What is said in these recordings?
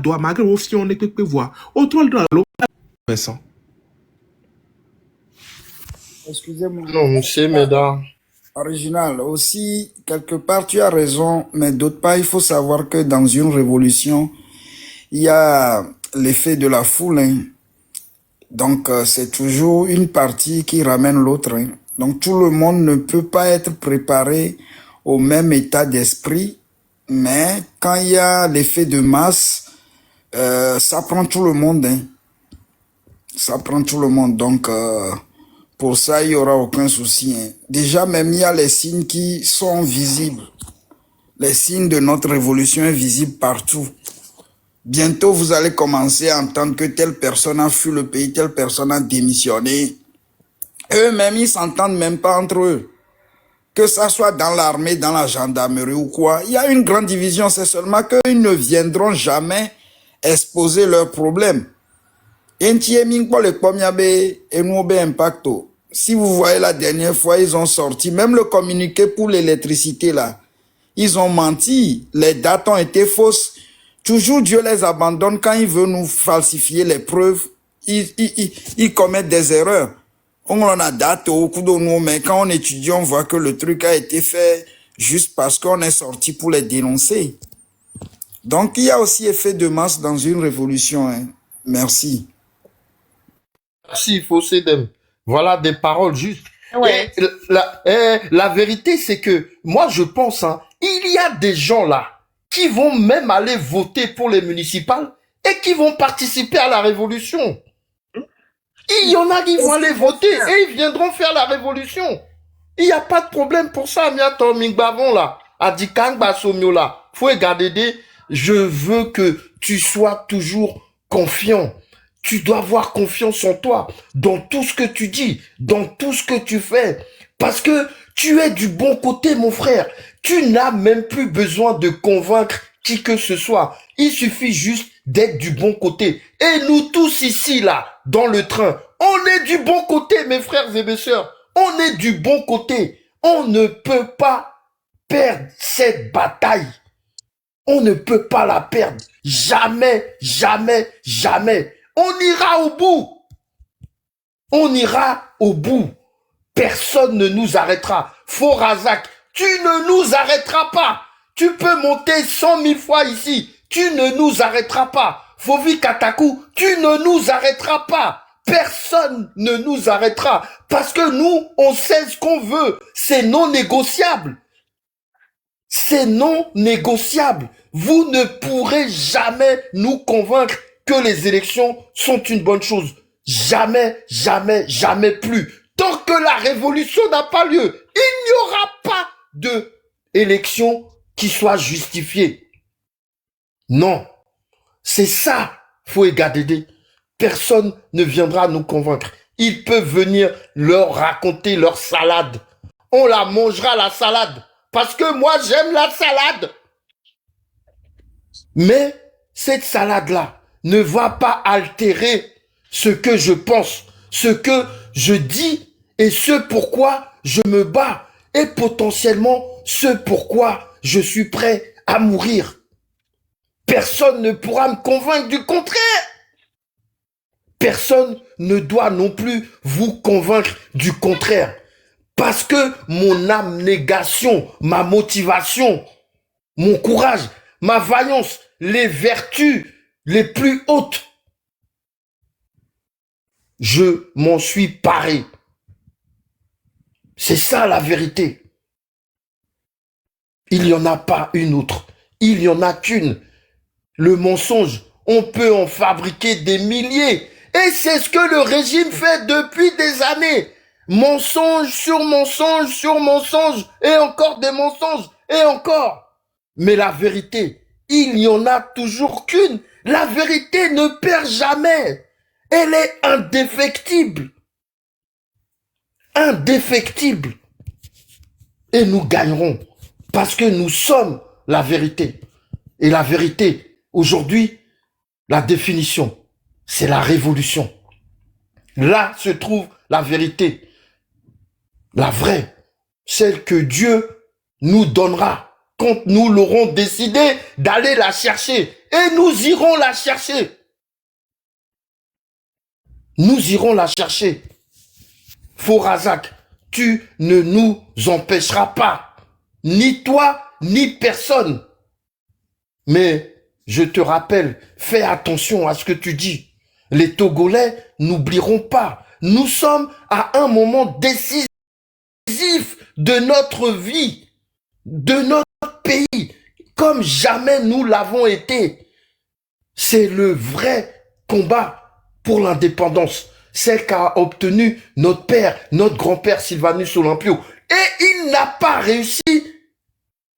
doit malgré aussi on est que voir. Autre dans l'eau. Vincent. Excusez-moi. Non, monsieur Médard. Original, aussi, quelque part, tu as raison, mais d'autre part, il faut savoir que dans une révolution, il y a l'effet de la foule. Hein. Donc, c'est toujours une partie qui ramène l'autre. Hein. Donc, tout le monde ne peut pas être préparé au même état d'esprit, mais quand il y a l'effet de masse, ça prend tout le monde. Hein. Ça prend tout le monde. Donc, pour ça, il n'y aura aucun souci. Hein. Déjà, même, il y a les signes qui sont visibles. Les signes de notre révolution est visible partout. Bientôt, vous allez commencer à entendre que telle personne a fui le pays, telle personne a démissionné. Eux-mêmes, ils s'entendent même pas entre eux. Que ça soit dans l'armée, dans la gendarmerie ou quoi. Il y a une grande division, c'est seulement qu'ils ne viendront jamais exposer leurs problèmes. Si vous voyez la dernière fois, ils ont sorti, même le communiqué pour l'électricité là, ils ont menti, les dates ont été fausses. Toujours Dieu les abandonne quand il veut nous falsifier les preuves, ils commettent des erreurs. On a date au coup de nous, mais quand on étudie, on voit que le truc a été fait juste parce qu'on est sorti pour les dénoncer. Donc il y a aussi effet de masse dans une révolution. Hein. Merci. Merci, Fossédem. Voilà des paroles justes. Ouais. Et la vérité, c'est que moi, je pense, hein, il y a des gens là qui vont même aller voter pour les municipales et qui vont participer à la révolution. Il y en a qui vont aller voter et ils viendront faire la révolution. Il n'y a pas de problème pour ça, Miato Mingbavon là. Adikangba Somio là. Faut regarder, je veux que tu sois toujours confiant. Tu dois avoir confiance en toi, dans tout ce que tu dis, dans tout ce que tu fais. Parce que tu es du bon côté, mon frère. Tu n'as même plus besoin de convaincre qui que ce soit. Il suffit juste d'être du bon côté. Et nous tous ici, là, dans le train, on est du bon côté, mes frères et mes sœurs. On est du bon côté. On ne peut pas perdre cette bataille. On ne peut pas la perdre. Jamais, jamais, jamais. On ira au bout. On ira au bout. Personne ne nous arrêtera. Faux Razak, tu ne nous arrêteras pas. Tu peux monter 100 000 fois ici. Tu ne nous arrêteras pas. Fovi Katakou, tu ne nous arrêteras pas. Personne ne nous arrêtera. Parce que nous, on sait ce qu'on veut. C'est non négociable. C'est non négociable. Vous ne pourrez jamais nous convaincre que les élections sont une bonne chose. Jamais, jamais, jamais plus. Tant que la révolution n'a pas lieu, il n'y aura pas de élection qui soit justifiée. Non. C'est ça, Foué-Gadédé. Personne ne viendra nous convaincre. Ils peuvent venir leur raconter leur salade. On la mangera, la salade. Parce que moi, j'aime la salade. Mais cette salade-là ne va pas altérer ce que je pense, ce que je dis et ce pourquoi je me bats et potentiellement ce pourquoi je suis prêt à mourir. Personne ne pourra me convaincre du contraire. Personne ne doit non plus vous convaincre du contraire. Parce que mon abnégation, ma motivation, mon courage, ma vaillance, les vertus les plus hautes, je m'en suis paré. C'est ça la vérité. Il n'y en a pas une autre. Il n'y en a qu'une. Le mensonge, on peut en fabriquer des milliers. Et c'est ce que le régime fait depuis des années. Mensonge sur mensonge sur mensonge. Et encore des mensonges. Et encore. Mais la vérité, il n'y en a toujours qu'une. La vérité ne perd jamais. Elle est indéfectible. Indéfectible. Et nous gagnerons. Parce que nous sommes la vérité. Et la vérité, aujourd'hui, la définition, c'est la révolution. Là se trouve la vérité. La vraie. Celle que Dieu nous donnera quand nous l'aurons décidé d'aller la chercher. Et nous irons la chercher. Nous irons la chercher. Forazak, tu ne nous empêcheras pas. Ni toi, ni personne. Mais je te rappelle, fais attention à ce que tu dis. Les Togolais n'oublieront pas. Nous sommes à un moment décisif de notre vie, de notre pays, comme jamais nous l'avons été. C'est le vrai combat pour l'indépendance, celle qu'a obtenu notre père, notre grand-père Sylvanus Olympio. Et il n'a pas réussi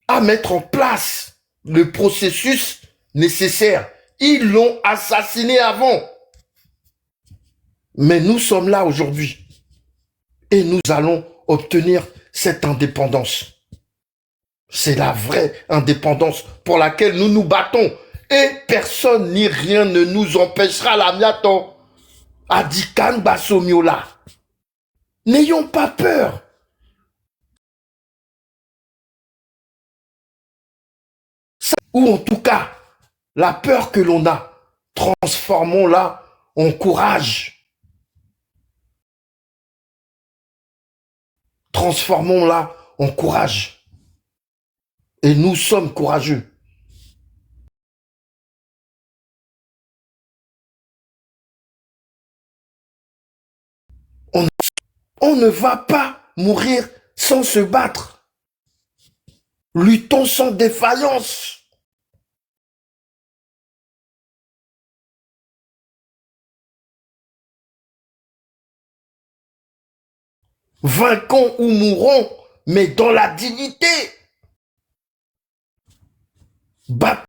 à mettre en place le processus nécessaire. Ils l'ont assassiné avant. Mais nous sommes là aujourd'hui et nous allons obtenir cette indépendance. C'est la vraie indépendance pour laquelle nous nous battons. Et personne ni rien ne nous empêchera la miato. Adikan Basomiola. N'ayons pas peur. Ou en tout cas, la peur que l'on a, transformons-la en courage. Transformons-la en courage. Et nous sommes courageux. On ne va pas mourir sans se battre. Luttons sans défaillance. Vainquons ou mourons, mais dans la dignité. Battons.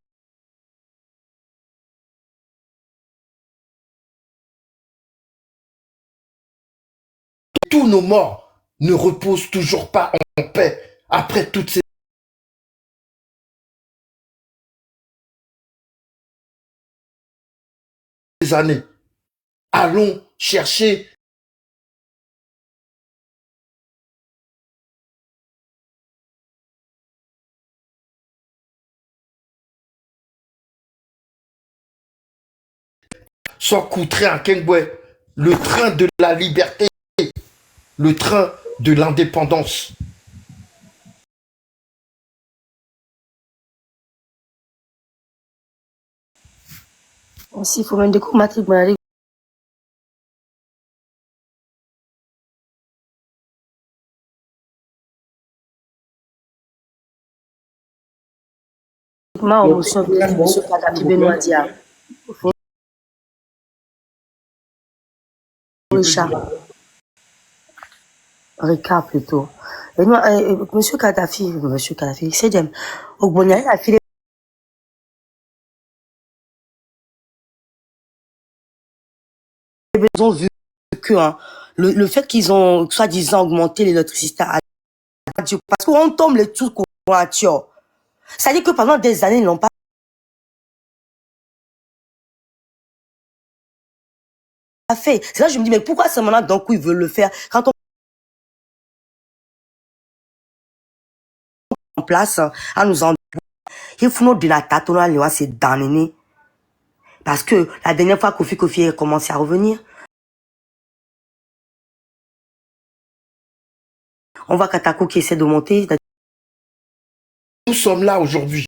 Tous nos morts ne reposent toujours pas en paix après toutes ces années. Allons chercher sans coûter un Kengwe, le train de la liberté, le train de l'indépendance. Aussi, il faut même découvrir Matrick Manali. Ma emotion, monsieur Kadhafi Benoît Dia. Richard. Ricard plutôt. Monsieur Kadhafi, c'est Jem. Ogbonia, il a filé. Ils ont vu que le fait qu'ils ont soi-disant augmenté l'électricité à radio, parce qu'on tombe les trucs qu'on a tué. Ça dit que pendant des années, ils n'ont pas fait. C'est là que je me dis, mais pourquoi c'est maintenant d'un coup ils veulent le faire quand on en place à nous en il faut nous de la tatona le c'est dans parce que la dernière fois Kofi a commencé à revenir, on voit Katako qui essaie de monter. Nous sommes là aujourd'hui.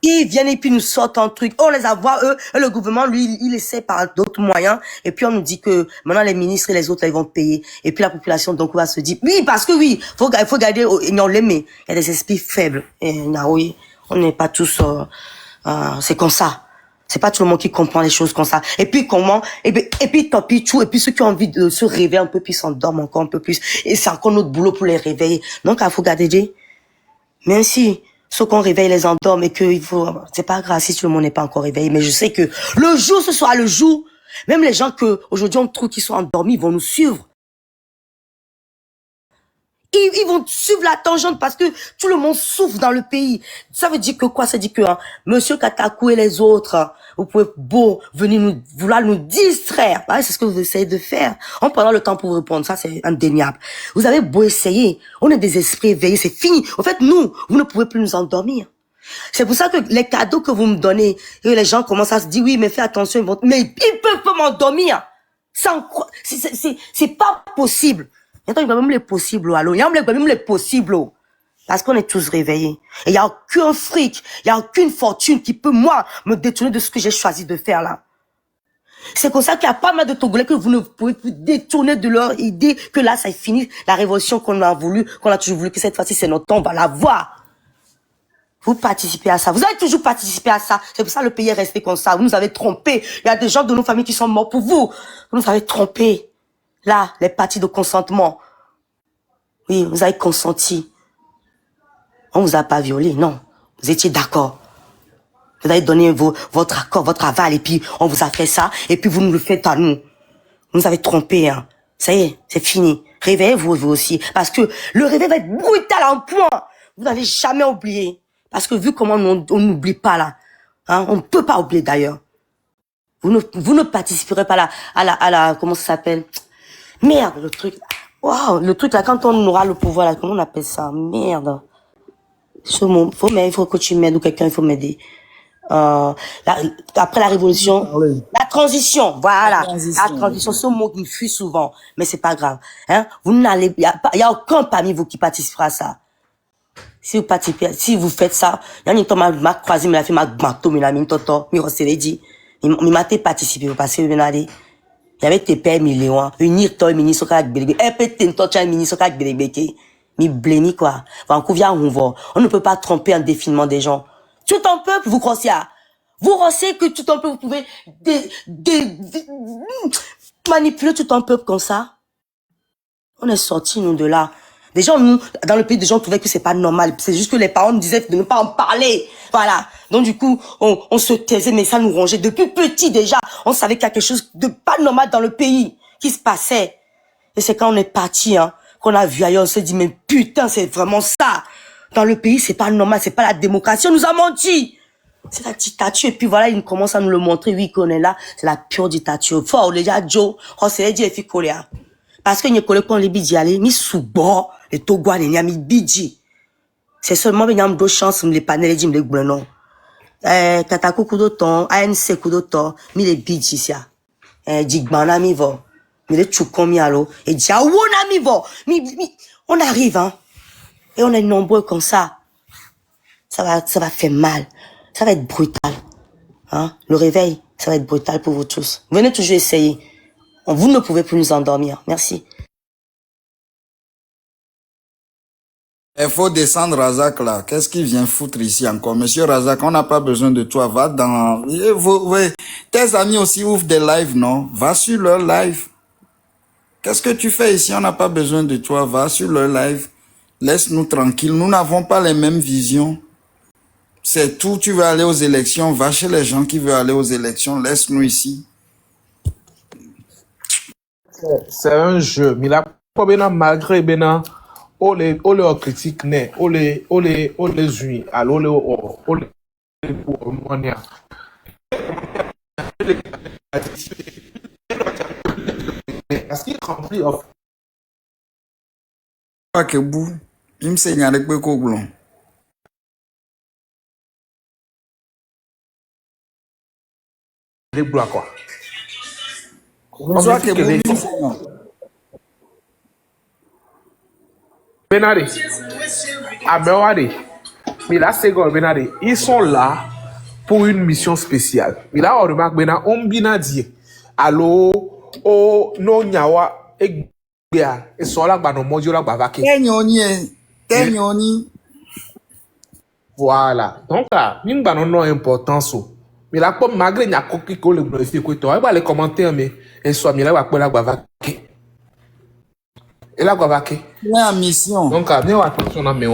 Ils viennent et puis nous sortent un truc. On les a voir eux, et le gouvernement, lui, il essaie par d'autres moyens. Et puis on nous dit que maintenant les ministres et les autres, là, ils vont payer. Et puis la population, donc, va se dire, oui, parce que oui, il faut garder, il y a des esprits faibles. Et oui, on n'est pas tous, c'est comme ça. C'est pas tout le monde qui comprend les choses comme ça. Et puis comment, et puis tant pis tout, et puis ceux qui ont envie de se réveiller un peu, puis s'endorment encore un peu plus. Et c'est encore notre boulot pour les réveiller. Donc, il faut garder, même si, ceux qu'on réveille les endorment et que il faut, c'est pas grave si tout le monde n'est pas encore réveillé, mais je sais que le jour, ce sera le jour, même les gens que aujourd'hui on trouve qu'ils sont endormis, ils vont nous suivre. Ils vont suivre la tangente parce que tout le monde souffre dans le pays. Ça veut dire que quoi? Ça veut dire que Monsieur Katakou et les autres, vous pouvez venir vouloir nous distraire. Ouais, c'est ce que vous essayez de faire. En prenant le temps pour vous répondre, ça c'est indéniable. Vous avez beau essayer, on est des esprits éveillés, c'est fini. En fait, vous ne pouvez plus nous endormir. C'est pour ça que les cadeaux que vous me donnez, et les gens commencent à se dire, oui, mais fais attention, mais ils peuvent pas m'endormir. C'est pas possible. Il y a même les possibles, allô. Il y a même les possibles, parce qu'on est tous réveillés. Et il n'y a aucun fric, il n'y a aucune fortune qui peut, moi, me détourner de ce que j'ai choisi de faire là. C'est comme ça qu'il y a pas mal de Togolais que vous ne pouvez plus détourner de leur idée que là, ça est fini. La révolution qu'on a voulu, qu'on a toujours voulu, que cette fois-ci, c'est notre temps, on va la voir. Vous participez à ça. Vous avez toujours participé à ça. C'est pour ça que le pays est resté comme ça. Vous nous avez trompés. Il y a des gens de nos familles qui sont morts pour vous. Vous nous avez trompés. Là, les parties de consentement. Oui, vous avez consenti. On vous a pas violé, non. Vous étiez d'accord. Vous avez donné votre accord, votre aval, et puis on vous a fait ça, et puis vous nous le faites à nous. Vous nous avez trompés, hein. Ça y est, c'est fini. Réveillez-vous, vous aussi. Parce que le réveil va être brutal en point. Vous n'allez jamais oublier. Parce que vu comment on n'oublie pas là, hein, on ne peut pas oublier d'ailleurs. Vous ne participerez pas là, à la, comment ça s'appelle? Merde, le truc. Waouh, le truc là, quand on aura le pouvoir là, comment on appelle ça? Merde. Il faut que tu m'aides ou quelqu'un, il faut m'aider. Après la révolution, la transition, voilà. La transition, ce mot qui me fuit souvent, mais c'est pas grave. Hein? Il y a aucun parmi vous qui participera à ça. Si vous participez, si vous faites ça, il y a un temps, m'a croisé, il a fait ma gmanto, il a mis toto, il m'a dit, il m'a participé, parce que, il y avait tes pères millions, unir toi, ministre, avec Bélébé, peut-être, toi, tu as un ministre, avec Bélébé, mi bléni, quoi. On ne peut pas tromper un défilement des gens. Tout un peuple, vous croyez que tout un peuple, vous pouvez manipuler tout un peuple comme ça? On est sortis, nous, de là. Des gens, nous, dans le pays, des gens trouvaient que c'est pas normal. C'est juste que les parents nous disaient de ne pas en parler. Voilà. Donc, du coup, on se taisait, mais ça nous rongeait. Depuis petit, déjà, on savait qu'il y a quelque chose de pas normal dans le pays qui se passait. Et c'est quand on est parti, hein, qu'on a vu ailleurs, on s'est dit, mais putain, c'est vraiment ça. Dans le pays, c'est pas normal, c'est pas la démocratie, on nous a menti. C'est la dictature. Et puis voilà, il commence à nous le montrer, oui, qu'on est là. C'est la pure dictature. Fort, les gars, Joe, on s'est dit, il faut coller. Parce que n'y a pas les bidji aller, mis sous bord, les Togouane, n'y a mis bidji. C'est seulement, il y a deux chances, les panels, les me les non. Katakou coup d'autant, ANC coup d'autant, mis les bidji, ça. Digbana mi vo. Mais les choukons mi allo. Et diawona mi vo. On arrive, hein. Et on est nombreux comme ça. Ça va faire mal. Ça va être brutal. Hein? Le réveil, ça va être brutal pour vous tous. Venez toujours essayer. Vous ne pouvez plus nous endormir. Merci. Il faut descendre Razak là. Qu'est-ce qu'il vient foutre ici encore? Monsieur Razak, on n'a pas besoin de toi. Va dans... Tes amis aussi ouvrent des lives, non? Va sur leur live. Qu'est-ce que tu fais ici? On n'a pas besoin de toi. Va sur leur live. Laisse-nous tranquilles. Nous n'avons pas les mêmes visions. C'est tout. Tu veux aller aux élections. Va chez les gens qui veulent aller aux élections. Laisse-nous ici. C'est un jeu. Mais là, malgré Bena, on les critiques, on les unis, alors on les parce qu'il est rempli of Pas que bout. Il me saigne avec le coblon. les blocs quoi. Bonsoir que bout. Benade, Abewade, mais là c'est quoi Benade? Ils sont là pour une mission spéciale. Mais là on remarque Benade, on bina dit, allo, oh non nyawa, ekbea, et sont là bah non modio là bah vaquer. Tenyoni. Voilà. Donc là, nous bah non importance. Mais là comme malgré n'y a coquille que le glorifier quoi, toi, bah les commentaires mais et soit mais là bah vaquer. Et là, quoi, La mission. donc, à bien attention à mes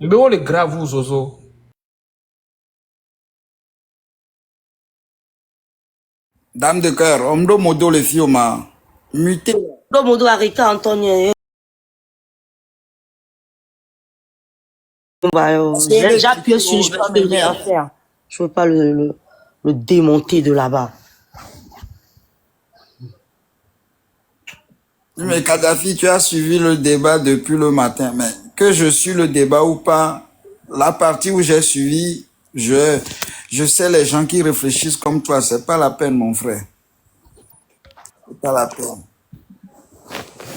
mais on les grave vous, Zozo. Dame de cœur, homme de modo le fioma. Muté. Domodo Arika Antonio. J'ai déjà appuyé sur, je peux rien faire. Je peux pas le démonter de là-bas. Mais Kadhafi, tu as suivi le débat depuis le matin. Mais que je suis le débat ou pas, la partie où j'ai suivi, je sais les gens qui réfléchissent comme toi. C'est pas la peine, mon frère. C'est pas la peine.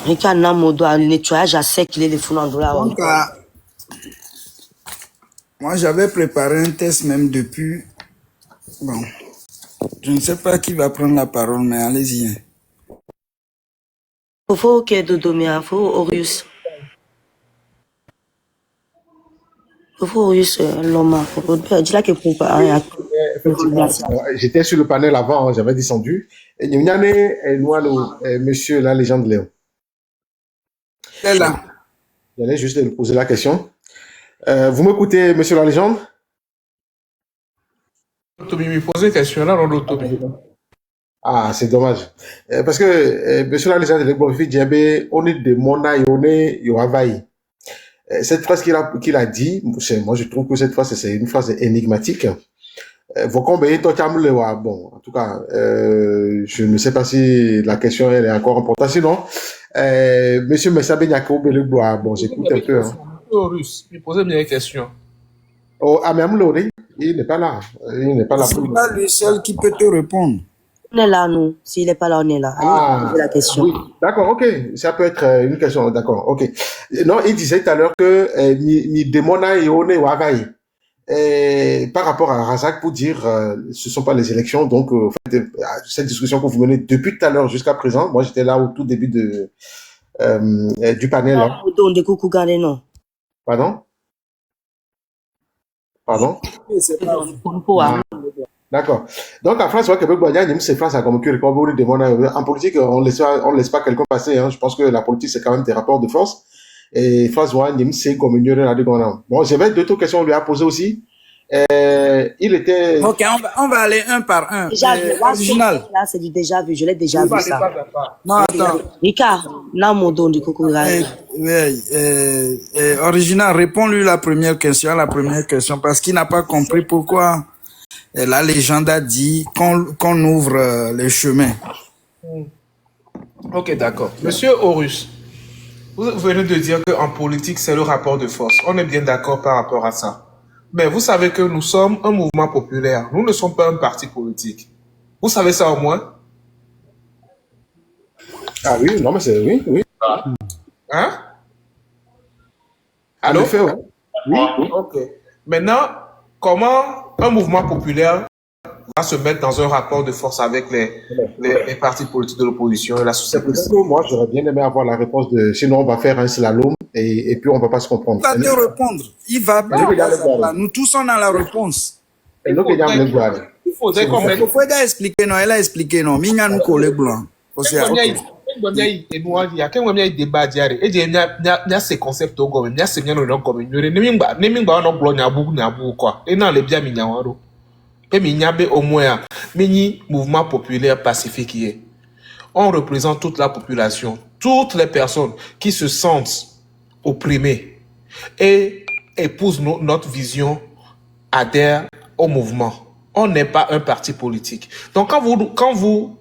Rika Namodo, le nettoyage à sec, il est les fous dans là. Donc, moi, j'avais préparé un test même depuis. Bon, je ne sais pas qui va prendre la parole, mais allez-y. Hein. Faut que Dodomia, faut Orius. Faut Orius, l'homme. Dis là que pour Effectivement, j'étais sur le panel avant, hein, j'avais descendu. Et il y a monsieur la légende Léon. C'est là. J'allais juste lui poser la question. Vous m'écoutez, monsieur la légende? Tomi, me poser une question là, Rondo Tomi. Ah, c'est dommage. Parce que monsieur la légende, on est de Mona et on est Yohavaï. Cette phrase qu'il a dit, moi je trouve que cette phrase, c'est une phrase énigmatique. Bon, en tout cas, je ne sais pas si la question elle est encore importante. Sinon, monsieur Messabe Nyako Belugloa, bon, j'écoute un peu. Hein. Russe, il posait bien une question. Oh, Amamlori, il n'est pas là. Il n'est pas là. C'est pas lui seul qui peut te répondre. On est là, nous. S'il n'est pas là, on est là. Allez, posez la question. Oui, d'accord, ok. Ça peut être une question, d'accord, ok. Non, il disait tout à l'heure que ni Demona et One Wavaï. Par rapport à Razak pour dire ce sont pas les élections, donc en fait, cette discussion que vous menez depuis tout à l'heure jusqu'à présent, moi j'étais là au tout début du panel. Hein. Pardon? Pardon? D'accord. Donc en France, c'est France à comme en politique, on laisse pas quelqu'un passer. Hein. Je pense que la politique c'est quand même des rapports de force. Et François c'est comme une bon, j'avais d'autres questions à lui poser aussi. Il était. Ok, on va aller un par un. Déjà vu. Original. Là, c'est du déjà vu. Je l'ai déjà vu ça. Non, attends. Rika, Namodo, du coucou. Original, réponds-lui la première question, parce qu'il n'a pas compris pourquoi la légende a dit qu'on ouvre les chemins. Ok, d'accord. Monsieur Horus, vous venez de dire qu'en politique, c'est le rapport de force. On est bien d'accord par rapport à ça. Mais vous savez que nous sommes un mouvement populaire. Nous ne sommes pas un parti politique. Vous savez ça au moins? Ah oui, non, mais c'est oui. Hein? Allô? En effet, ouais. Oui. Ok. Maintenant, comment un mouvement populaire va se mettre dans un rapport de force avec les partis politiques de l'opposition et la société? Moi, j'aurais bien aimé avoir la réponse de. Sinon, on va faire un slalom et puis on va pas se comprendre. Il va te répondre. Il va. Nous tous on a la réponse. Il faudrait qu'on mette. Il faut expliquer non. Elle a expliqué non. Minya nous colle blanc. Il y a qu'un débat diarrhée. Et il y a ces concepts au gomme. Il y a ces miens comme une nemimba non blanc nyabu quoi. Et non les biens mignawaro. Et minyabe au moins mini mouvement populaire pacifique qui est. On représente toute la population, toutes les personnes qui se sentent opprimées et épousent notre vision, adhèrent au mouvement. On n'est pas un parti politique. Donc quand vous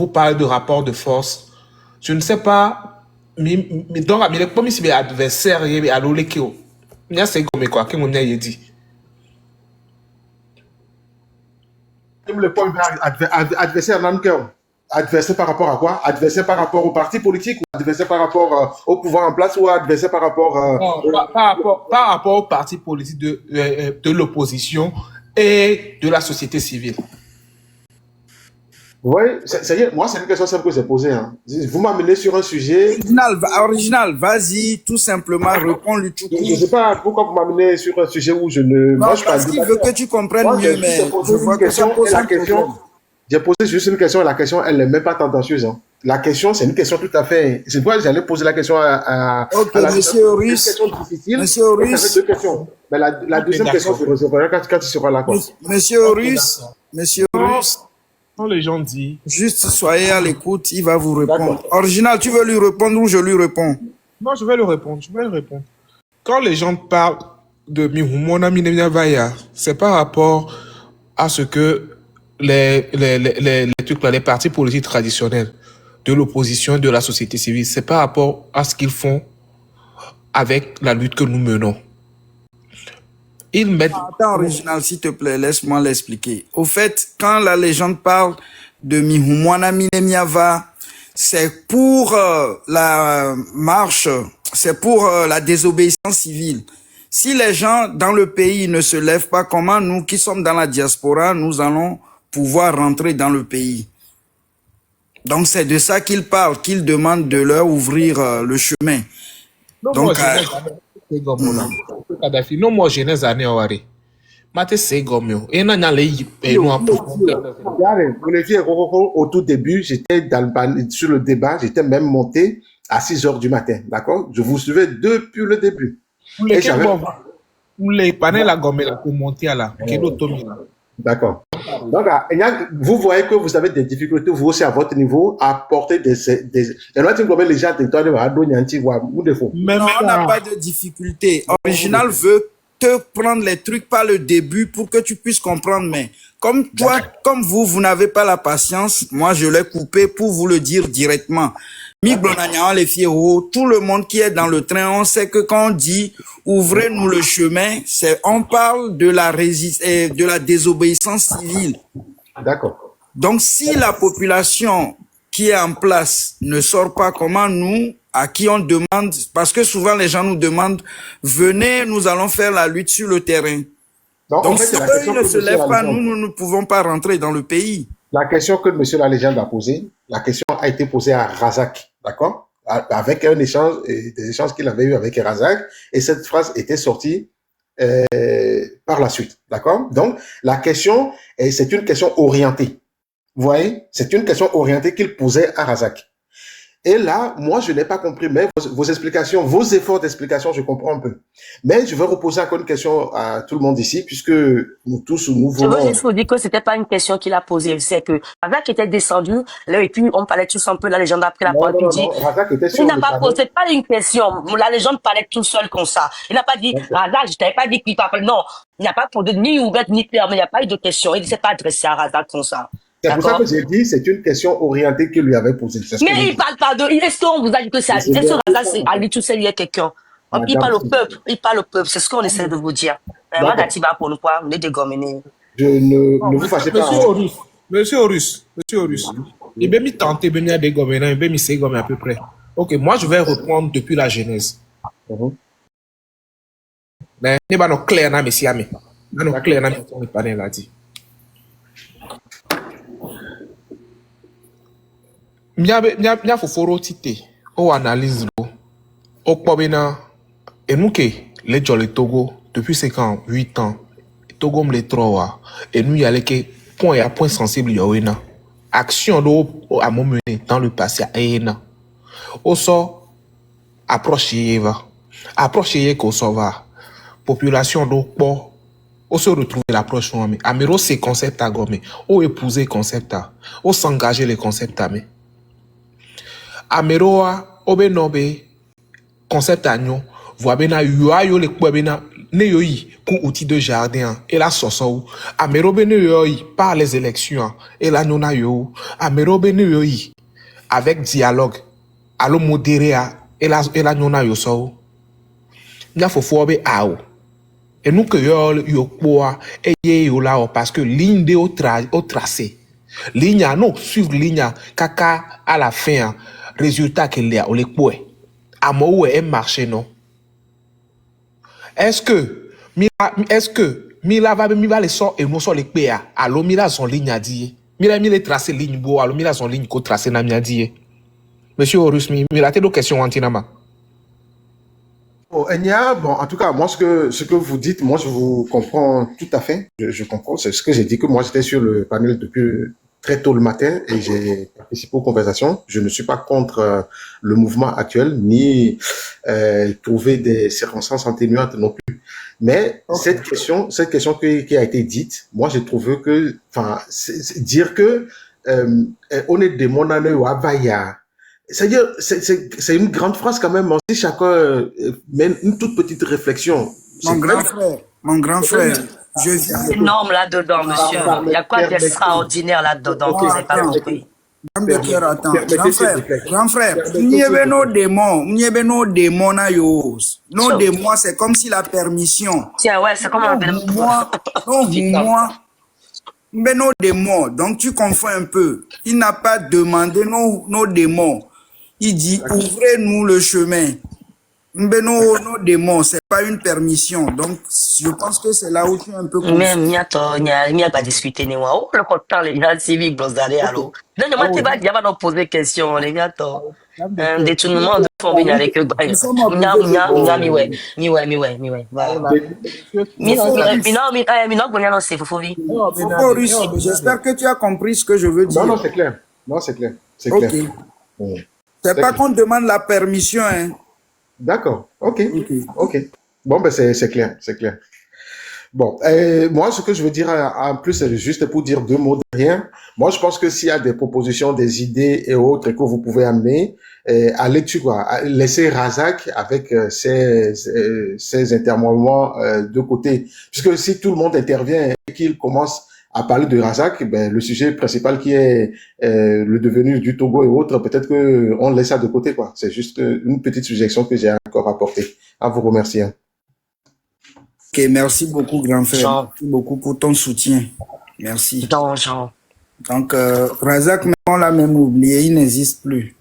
parlez de rapport de force, je ne sais pas, donc il est comme si les adversaires à l'olekeo. Il y a c'est comme quoi que mon a dit. Le point adversaire dans le cœur. Adversaire par rapport à quoi? Adversaire par rapport au parti politique ou adversaire par rapport au pouvoir en place ou adversaire par rapport par rapport au parti politique de l'opposition et de la société civile. Oui, moi c'est une question simple que j'ai posée. Hein. Vous m'amenez sur un sujet. Original, vas-y, tout simplement, réponds-lui tout court. Je ne sais pas pourquoi vous m'amenez sur un sujet où je ne. Non, parce qu'il veut que tu comprennes mieux, mais je vois que ça pose un problème. J'ai posé juste une question et la question, elle n'est même pas tendancieuse. Hein. La question, c'est une question tout à fait. C'est pourquoi j'allais poser la question Ok, monsieur Horus. Monsieur Horus. Deux questions. Mais la deuxième question, je recevrez quand tu seras là. Quoi. Monsieur Horus. Monsieur Horus. Quand les gens disent. Juste soyez à l'écoute, il va vous répondre. Original, tu veux lui répondre ou je lui réponds? Non, je vais lui répondre. Quand les gens parlent de Mihumona Minemia, c'est par rapport à ce que les trucs là, les partis politiques traditionnels de l'opposition, de la société civile, c'est par rapport à ce qu'ils font avec la lutte que nous menons. Ils mettent... Attends, original, s'il te plaît, laisse-moi l'expliquer. Au fait, quand la légende parle de Mihumwana Minemiava, c'est pour la marche, c'est pour la désobéissance civile. Si les gens dans le pays ne se lèvent pas, comment nous qui sommes dans la diaspora, nous allons pouvoir rentrer dans le pays? Donc c'est de ça qu'ils parlent, qu'ils demandent de leur ouvrir le chemin. Non, Donc, non, moi, jeunesse année, Owari. Mate c'est gomme yo. Et nan yale et nous au tout début, j'étais sur le débat, j'étais même monté à 6 heures du matin, d'accord? Je vous suivais depuis le début. Et j'avais... les panels à gomme là pour monter à la. D'accord. Donc, vous voyez que vous avez des difficultés, vous aussi à votre niveau, à porter des on n'a pas de difficulté. Original veut te prendre les trucs par le début pour que tu puisses comprendre, mais comme toi, comme vous n'avez pas la patience, moi je l'ai coupé pour vous le dire directement. Les fierros, tout le monde qui est dans le train, on sait que quand on dit ouvrez-nous le chemin, on parle de la désobéissance civile. D'accord. Donc si la population qui est en place ne sort pas, comment nous, à qui on demande, parce que souvent les gens nous demandent, venez, nous allons faire la lutte sur le terrain. Donc en fait, si eux ne se lèvent pas, nous ne pouvons pas rentrer dans le pays. La question que monsieur la légende a posée, la question a été posée à Razak, d'accord? Avec un échange, des échanges qu'il avait eu avec Razak, et cette phrase était sortie par la suite, d'accord? Donc, la question, c'est une question orientée. Vous voyez? C'est une question orientée qu'il posait à Razak. Et là, moi, je n'ai pas compris, mais vos explications, vos efforts d'explication, je comprends un peu. Mais je vais reposer encore une question à tout le monde ici, puisque nous tous, nous voulons... Je veux juste vous dire que c'était pas une question qu'il a posée, c'est que Razak était descendu, là, et puis on parlait tous un peu, la légende a pris la parole, puis dit... Il n'a pas posé, pas une question, la légende parlait tout seul comme ça. Il n'a pas dit, Razak, je t'avais pas dit qu'il parlait, non, il n'a pas posé ni ouverte ni claire, mais il n'y a pas eu de question, il ne s'est pas adressé à Razak comme ça. C'est pour ça que j'ai dit, c'est une question orientée qu'il lui avait posée. Mais il parle pas de... Est-ce qu'on vous a dit que c'est à lui tout seul, il y a quelqu'un? Il parle au peuple, c'est ce qu'on essaie de vous dire. Pour nous, on est dégommés. Ne vous fâchez pas. Monsieur Horus. Il m'a mis tenté, il m'a dégommé, il m'a mis ségomé à peu près. Ok, moi je vais reprendre depuis la genèse. Mais il n'y a pas de clair, mais si, il n'y a pas clair, mais on n'est pas dit. Mia foforo tite o analyse lo o kpobena enuke le jolly Togo depuis 5 ans 8 ans Togo me le troa et nous y aller que point sensible yoena action do à mener dans le passé à ena au sort approcher ko sova population do po on se retrouve l'approche mais amiro ces concepts à gomme ou épouser concept à ou s'engager les concepts à mais Ameroa obenobe concept agnon voit bena yo le kwa bena ne yo yi ku outil de jardin et la soso Amerobe ne yo yi par les élections et la nona yo Amerobe ne yo yi avec dialogue allo modéré et la nona yo so nya fofo be ao et nous que yo poa et yo là parce que ligne de au tracé ligne non suivre ligne kaka à la fin résultat qu'il y a au l'époux à moi où est marché non est-ce que Mila va les sort et nous sort les PA allo Mila son ligne à dire Mila tracé ligne beau allo Mila son ligne ko tracé na mia dire monsieur Horus Mila te do question antinama. Bon, en tout cas, moi, ce que vous dites, moi, je vous comprends tout à fait. Je comprends. C'est ce que j'ai dit, que moi, j'étais sur le panel depuis très tôt le matin et j'ai participé aux conversations. Je ne suis pas contre le mouvement actuel, ni trouver des circonstances atténuantes non plus. Mais cette question qui a été dite, moi, j'ai trouvé que, enfin, dire que on est des monaneux ou avaya. C'est-à-dire, c'est une grande phrase quand même. Si chacun mène une toute petite réflexion, Mon grand frère, je viens. Énorme là-dedans, monsieur. Il y a quoi d'extraordinaire là-dedans que vous n'avez pas compris? Dame de cœur, attends. Permettez, s'il vous plaît. Grand frère, Permettez, il y s'il avait vous nos plaît. démons, il y avait nos démons na yo. Nos démons, c'est comme si la permission. Tiens, ouais, c'est comme on appelle Moi, non, moi, mais nos démons. Donc tu confonds un peu. Il n'a pas demandé nos démons. Il dit, ouvrez-nous le chemin. Mais nos démons, c'est pas une permission. Donc, je pense que c'est là où tu es un peu confus. Mais il n'y a pas discuté, ni moi. Oh, le content, les gars, civiques, blosarés, allô. Non, non, tu vas nous poser des questions, les gars, un détournement de fonds, il y a avec eux. J'espère que tu as compris ce que je veux dire. Non, c'est clair. Non, c'est clair. C'est Ok. clair. C'est pas qu'on demande la permission, hein. D'accord. Ok. Ok. Ok. Bon, ben c'est clair. C'est clair. Bon, moi, ce que je veux dire en plus, c'est juste pour dire deux mots derrière. Moi, je pense que s'il y a des propositions, des idées et autres que vous pouvez amener, allez dessus, quoi. Laissez Razak avec ses intermoments de côté. Puisque si tout le monde intervient et qu'il commence à parler de Razak, ben, le sujet principal qui est le devenir du Togo et autres, peut-être que on laisse ça de côté, quoi. C'est juste une petite suggestion que j'ai encore apportée. À vous remercier. Ok, merci beaucoup, grand frère. Jean. Merci beaucoup pour ton soutien. Merci. Jean. Donc, Razak, on l'a même oublié, il n'existe plus.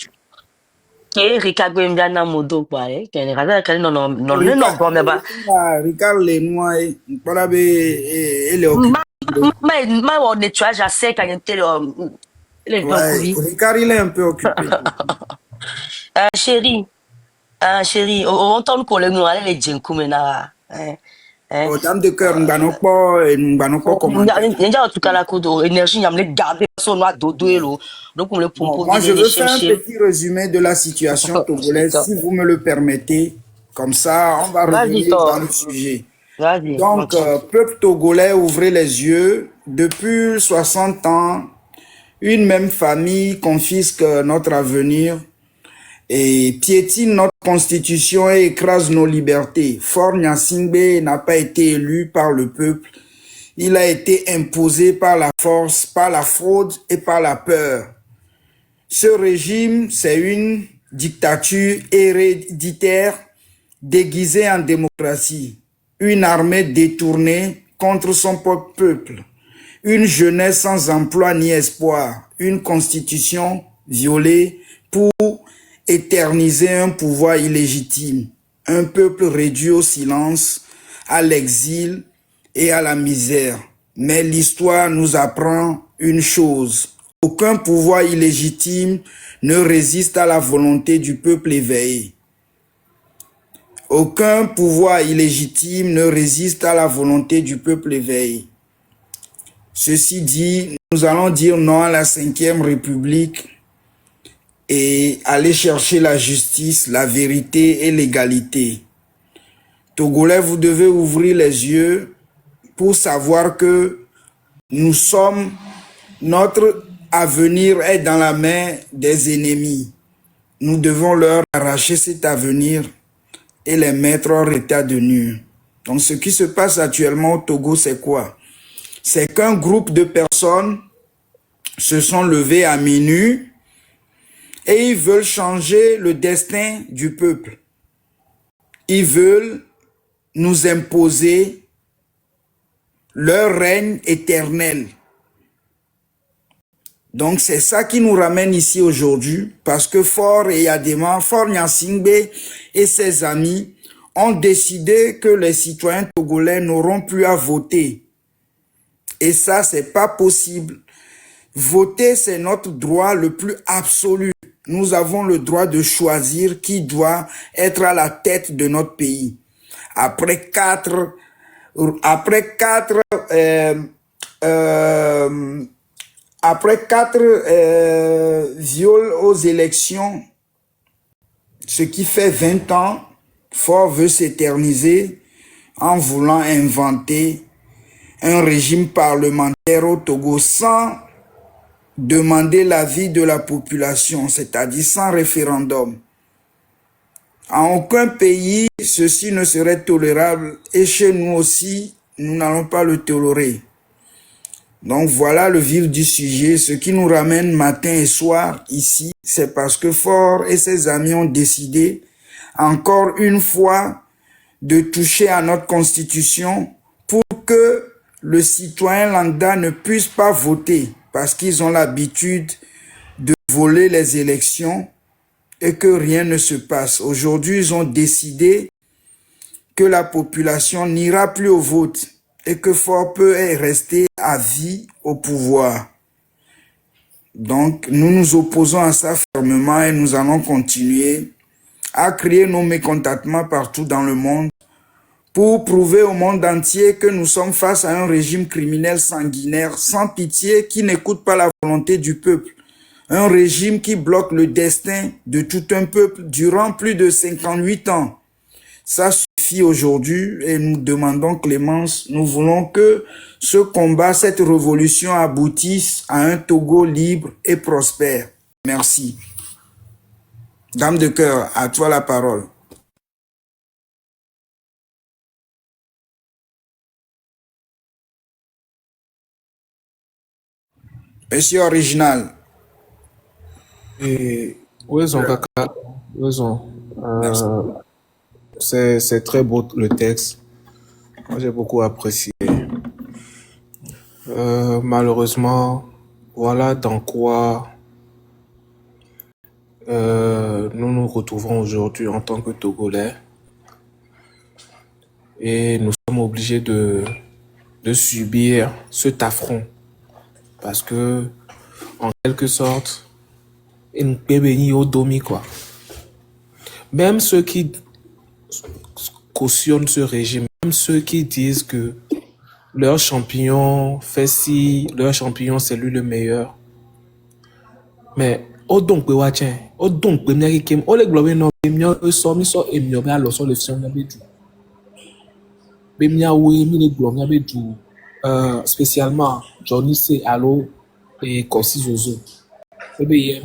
Et Ricardo Mbiana Modo, quoi, eh? Non, mais bah. Ricard Lenoir, il est occupé. Mais on nettoyage à sec, quand il était Ricard, il est un peu occupé. Chérie, on tourne pour le nous, allez les djinkou maintenant. Aux dames de cœur, nous n'allons pas commenter. En tout cas, la coup d'énergie, il y a les garder son noir dodo et l'eau. Donc, on le propose. Moi, je veux faire un petit résumé de la situation togolaise, si vous me le permettez. Comme ça, on va revenir dans le sujet. Donc, peuple togolais, ouvrez les yeux. Depuis 60 ans, une même famille confisque notre avenir et piétine notre constitution et écrase nos libertés. Faure Gnassingbé n'a pas été élu par le peuple. Il a été imposé par la force, par la fraude et par la peur. Ce régime, c'est une dictature héréditaire déguisée en démocratie. Une armée détournée contre son propre peuple. Une jeunesse sans emploi ni espoir. Une constitution violée pour éterniser un pouvoir illégitime, un peuple réduit au silence, à l'exil et à la misère. Mais l'histoire nous apprend une chose, aucun pouvoir illégitime ne résiste à la volonté du peuple éveillé. Aucun pouvoir illégitime ne résiste à la volonté du peuple éveillé. Ceci dit, nous allons dire non à la 5e République et aller chercher la justice, la vérité et l'égalité. Togolais, vous devez ouvrir les yeux pour savoir que notre avenir est dans la main des ennemis. Nous devons leur arracher cet avenir et les mettre hors état de nuire. Donc ce qui se passe actuellement au Togo, c'est quoi? C'est qu'un groupe de personnes se sont levés à minuit et ils veulent changer le destin du peuple. Ils veulent nous imposer leur règne éternel. Donc c'est ça qui nous ramène ici aujourd'hui, parce que Faure et Yadema, Faure Gnassingbé et ses amis ont décidé que les citoyens togolais n'auront plus à voter. Et ça, c'est pas possible. Voter, c'est notre droit le plus absolu. Nous avons le droit de choisir qui doit être à la tête de notre pays. Après quatre viols aux élections, ce qui fait 20 ans, Faure veut s'éterniser en voulant inventer un régime parlementaire au Togo sans demander l'avis de la population, c'est-à-dire sans référendum. En aucun pays ceci ne serait tolérable et chez nous aussi, nous n'allons pas le tolérer. Donc voilà le vif du sujet. Ce qui nous ramène matin et soir ici, c'est parce que Faure et ses amis ont décidé encore une fois de toucher à notre constitution pour que le citoyen lambda ne puisse pas voter parce qu'ils ont l'habitude de voler les élections et que rien ne se passe. Aujourd'hui, ils ont décidé que la population n'ira plus au vote et que Faure peut rester à vie au pouvoir. Donc, nous nous opposons à ça fermement et nous allons continuer à crier nos mécontentements partout dans le monde pour prouver au monde entier que nous sommes face à un régime criminel sanguinaire, sans pitié, qui n'écoute pas la volonté du peuple. Un régime qui bloque le destin de tout un peuple durant plus de 58 ans. Ça suffit aujourd'hui et nous demandons clémence. Nous voulons que ce combat, cette révolution aboutisse à un Togo libre et prospère. Merci. Dame de cœur, à toi la parole. Monsieur Original. Et raison, Kaka, raison. Merci. C'est très beau le texte. Moi, j'ai beaucoup apprécié. Malheureusement, voilà dans quoi nous nous retrouvons aujourd'hui en tant que Togolais. Et nous sommes obligés de subir cet affront. Parce que, en quelque sorte, une béni au domi, quoi. Même ceux qui cautionnent ce régime, même ceux qui disent que leur champignon fait ci, leur champignon c'est lui le meilleur. Mais, au donc, au donc, au le globe, non, eux sont, ils sont, ils sont, alors, sont les fions, spécialement Johnny C. Allo et Kossi Zozo. Il y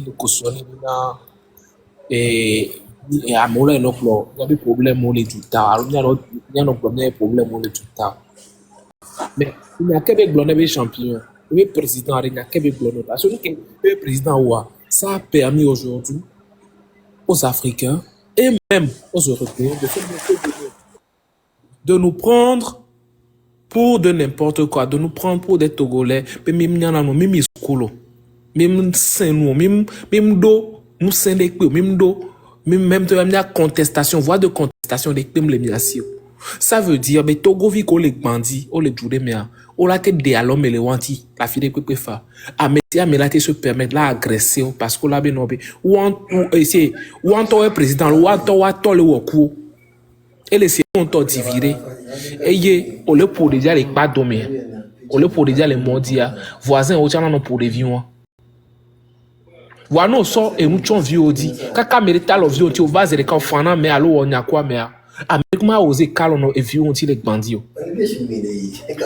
a des problèmes au du temps. Il y a des problèmes au du temps. Mais il y a Québec blonde champion. Le président il y a Québec blonde. Parce que le président ça a permis aujourd'hui aux Africains et même aux Européens de nous prendre pour de n'importe quoi, de nous prendre pour des Togolais, même même iskolo, même Saint-Nous, même do, nous Saint-Décpe, même do, même contestation, voie de contestation des les miasio. Ça veut dire, mais Togo vit qu'on les bandits, on les joue mais on la tête de l'homme et les wanti, la fille de fa. À mais se permettre là agresser parce qu'on l'a bien nommé. Ou en président, ou en le woku. Et les séries ont divisé. Et on le pour déjà les pas domés. On le pour déjà les mondia. Voisins, au tient non pour les vivants. Voilà, nous sommes et nous sommes vieux dit. Kaka mérite alors vieux tu vas et quand fana mais alors on y a quoi mais avec moi osé calon et vieux on les bandits.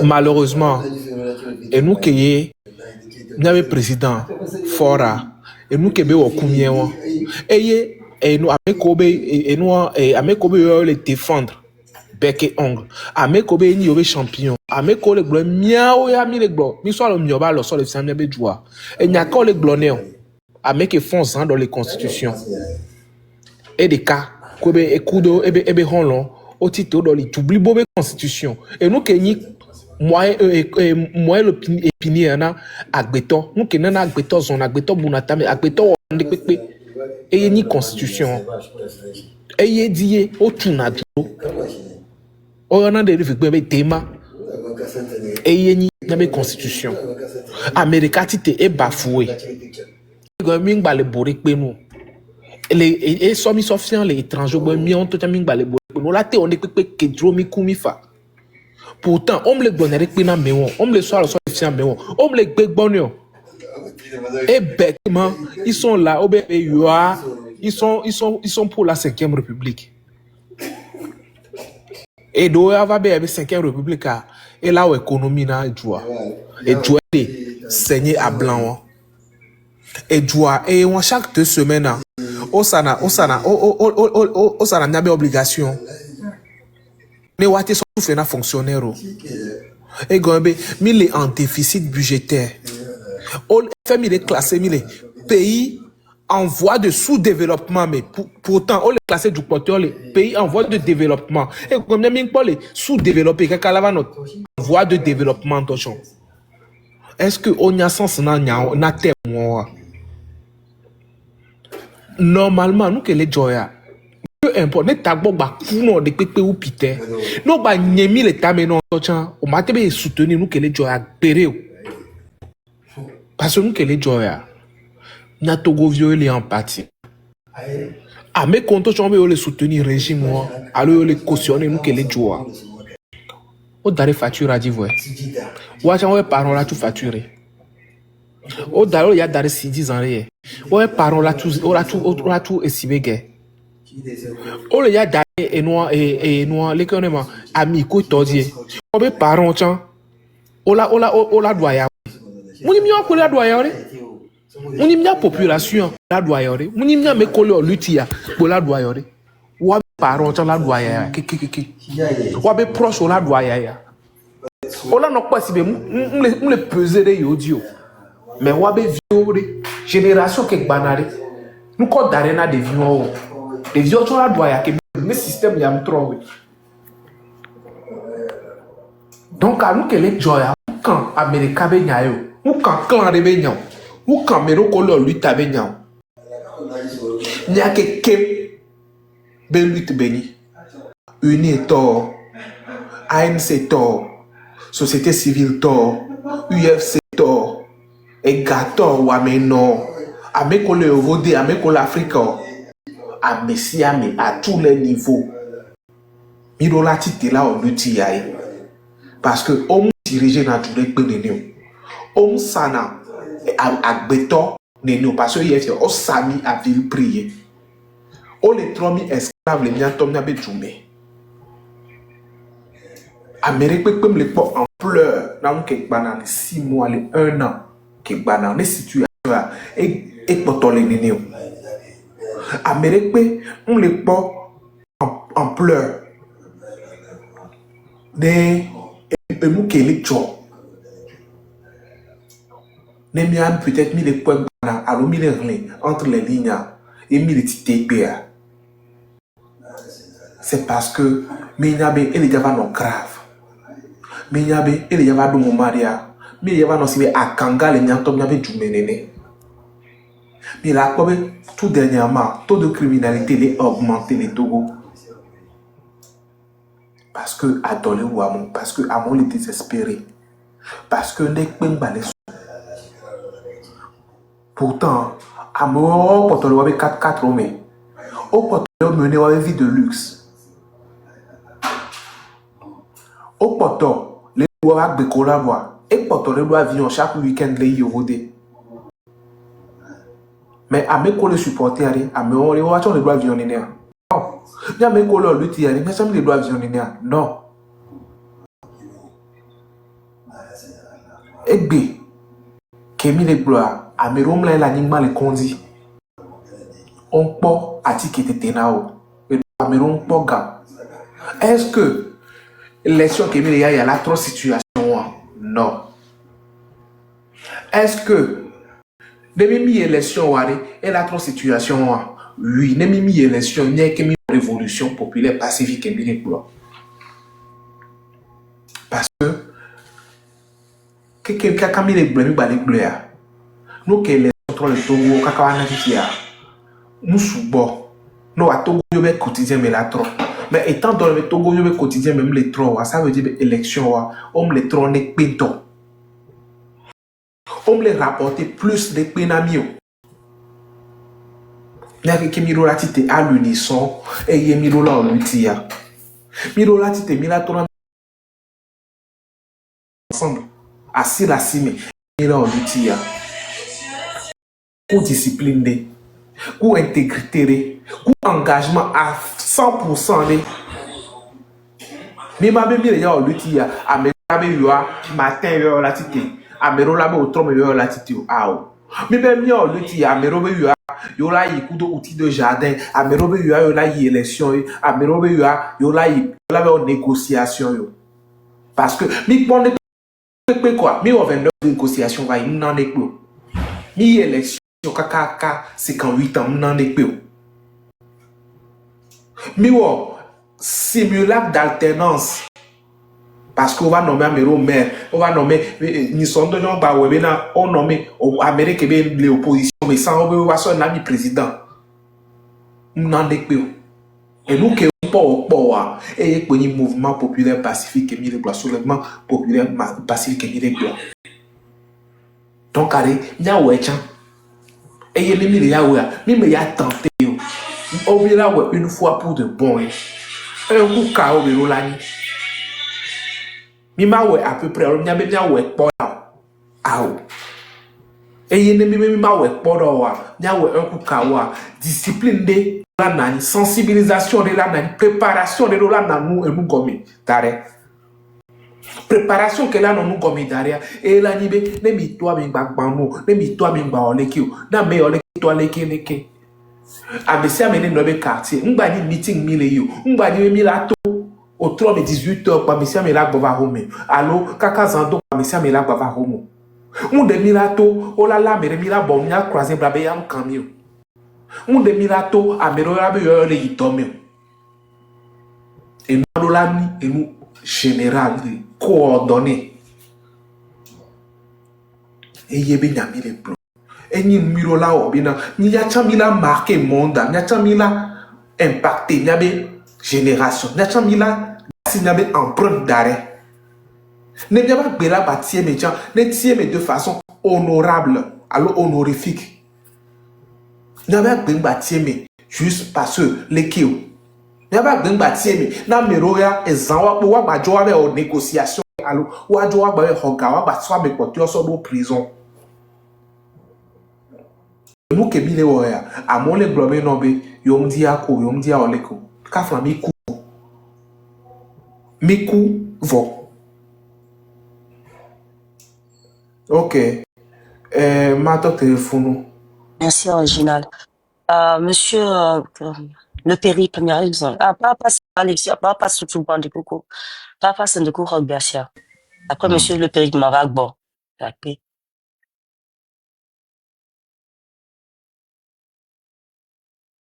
Malheureusement, et nous qui n'avait président Fora et nous qui be au combien et nous avec Kobe et nous avec Kobe les défendre bec et ongle avec Kobe ni au champion avec Kobe le blanc miao ya mi le blanc mi soit le mioba le sol le samedi be joie et n'y a que le blanc avec qui font ça dans les constitutions et des cas Kobe et kudo et be honlon au titre dans les t'oublie beau constitution et nous qui moi le épinier na agbeto nous qui na agbeto zone agbeto bunata mais agbeto on de pepe et ni constitution et y dit au tunado on a des règlements tema et y ni na constitution America tite est bafoué gomin ba le borik pe nous et somi sofiant les étrangers mi on to min ba le borik nous la te on de pepe que dromi kumifa. Pourtant, on me le donne avec pina meon, on me le soit le soit efficient meon, on me le bec bonio. Et bêtement, ils sont là, au BPUA, ils sont pour la 5e République. Et doit va bien avec 5e République, et là où l'économie n'a joie. Et joie est saigné à blanc. Et joie, et on chaque 2 semaines, on s'en a obligation. Ne wate son souffle na fonctionnaire. Et gombe, mille est en déficit budgétaire. On fait mille est classé, mille pays en voie de sous-développement, mais pourtant, on est classé du porteur, les pays en voie de développement. Et comme même pas les sous-développés, quand on a notre voie de développement, est-ce que on y a sens na témoin? Normalement, nous que les joya, peu importe, ne tagbo ba kuno de pepe ou pite, nous ba nyemi le tameno tochan, o matebe soutenir nous que les joya péré. Parce que nous que les joya, na togo violé en partie. Ah mais quand on veut le soutenir régime, alors le cautionner nous que les joya. O dare facture à dire ouais. Ouacha on parole là tout facturé. O dare il y a dare 6 ans rien. Ouais parole là tout esibege. O le ya dare et noir l'économie amico todie. O be parole chan. Ola doya. Muni mi ko la doya re. Muni mi population la doya re. Muni mi me ko le lutia ko la doya re. Wa parole chan la doya kiki. Wa be proche la doya ya. Ola no pas si be le peser de yodio. Mais wabe viore génération que banare nous ko darena de vion de vion to la doya que le système yam trop. Donc à nous que les joya quand America be nyayo ou quand clan de be nyayo ou quand mero ko lo lutte be nyayo nya ke kem be lutte beni uni to ANC to société civile to UFC to et gâteau ou ameno ameko le vodé ameko l'Afrique à Messiame à tous les niveaux mirola tite là on lutti yae parce que on dirige dans tous les pays de nous on sana à beto nenu parce que hier on sami à ville prier on les tromi esclaves les miantom na betume Amérique peut me les porter en pleurs dans quelque banane 6 mois les 1 an qui banane les situations et pour les nénéos Amérique peut on les porte en pleurs des et nous qui les tchons les miens peut-être mis les points alors mis les lignes entre les lignes et mis les petits TPA c'est parce que Minyabe et les Java non grave Minyabe et les Java de mon maria mais Java non si à Kanga les Nyantom Yabe du Menene mais là comme tout dernièrement taux de criminalité est augmenté les Togo parce que adolé ou amon parce que amon est désespéré parce que les Pembalé pourtant amon pour le 4 mais au porteur mener une vie de luxe au porteur les doigts de collaborer et porteur les doigts venir chaque week-end les yovodé mais à mes collègues supporters à mes on les voitures les doigts venir non bien mes collègues lutter mais ça les doigts venir non et b Kémy les gloires à mes roms là l'animal les conduit on peut attiquer tenao et à mes roms pas gars est-ce que l'élection Kémy il y a la trop situation non est-ce que demi élection et la trop situation oui demi élection n'y a que révolution populaire pacifique Kémy les gloires parce que quelqu'un qui a mis les gloires nous que les autres le Togo kakawana kitia nous soubo nous à Togo yobe quotidien mais la trop mais étant dans le Togo yobe quotidien même les trop ça veut dire élection on les trop n'est pinto on les rapporter plus de penamio n'a que miro la tite à l'unisson et y miro la lutia miro la tite mila trop ensemble assis la cime miro lutia pour discipliné, pour intégrité, pour engagement à 100%. Mais ma bébé, il y a l'outil à me laver matin, la tite, à me laver au trom, la tite, Mi be mi o le ti amero be yo la yi kudo outil de jardin, amero be yo la yi élection, amero be yo la be négociation yo. Parce que mi pon de quoi, mi o 29 négociation va yi nan de quoi. Mi élection kaka 58 ans nan de quoi. Mi wo simulacre d'alternance. Parce qu'on va nommer Amero maire, on va nommer ni son de nom ba webena on nomme au Amérique be l'opposition mais sans on va son ami président. Nan de pe. Et nous que pas et pour ni mouvement populaire pacifique et mille gloire soulèvement populaire pacifique et mille gloire. Donc allez, nya wecha. Et il est mis ya ouais, mais ya tenté yo. On vient là une fois pour de bon. Un coup ka o be rolani. Mi ma we à peu près on y a bien we pour là aou et y ne mi ma we pour là wa nya we un coup kawa discipline de la nani sensibilisation de la nani préparation de la nanu et nous gomi tare préparation que là non nous gomi tare et la ni be ne mi toi mi gbagbamu ne mi toi mi gba oleki na me oleki toi leki abesia me ne no be quartier ngba ni meeting mi le yo ngba ni mi la to au 3 de 18h, pas monsieur Mela Bavahome. Allo, Kaka Zando, pas monsieur Mela Bavahome. On de Milato, oh là là, mais Mila Bonia croisé Brabéam camion. On de Milato, à Merorabe, le Itomio. Et nous, l'ami, et nous, général, coordonné. Et yébe n'a mis les plans. Et ni miro là, obina, ni y'a mila marqué monde, ni y'a mila impacté, ni y'a génération. N'a mila si n'y avait empreinte d'arrêt. Ne viens pas béla bâtir mes gens, ne tiens mais de façon honorable, alors honorifique. N'y avait pas bâtir mais juste parce que les kios. N'y avait pas bâtir mais na meroya et zanwa pour wa joie avec aux négociations alors wa joie avec hogawa ba soit me porter sur nos prisons. Nous que bile oya à mon le globé nobe yom dia ko yom dia oleko ka flami ku Miku vo. Ok. Mato téléphone. Merci, original. Monsieur, le périple, il y a raison. Pas Alexia, pas sous tout le banc de coco. Pas de coco, Bercia. Après, monsieur, le périple, m'a bon. Après.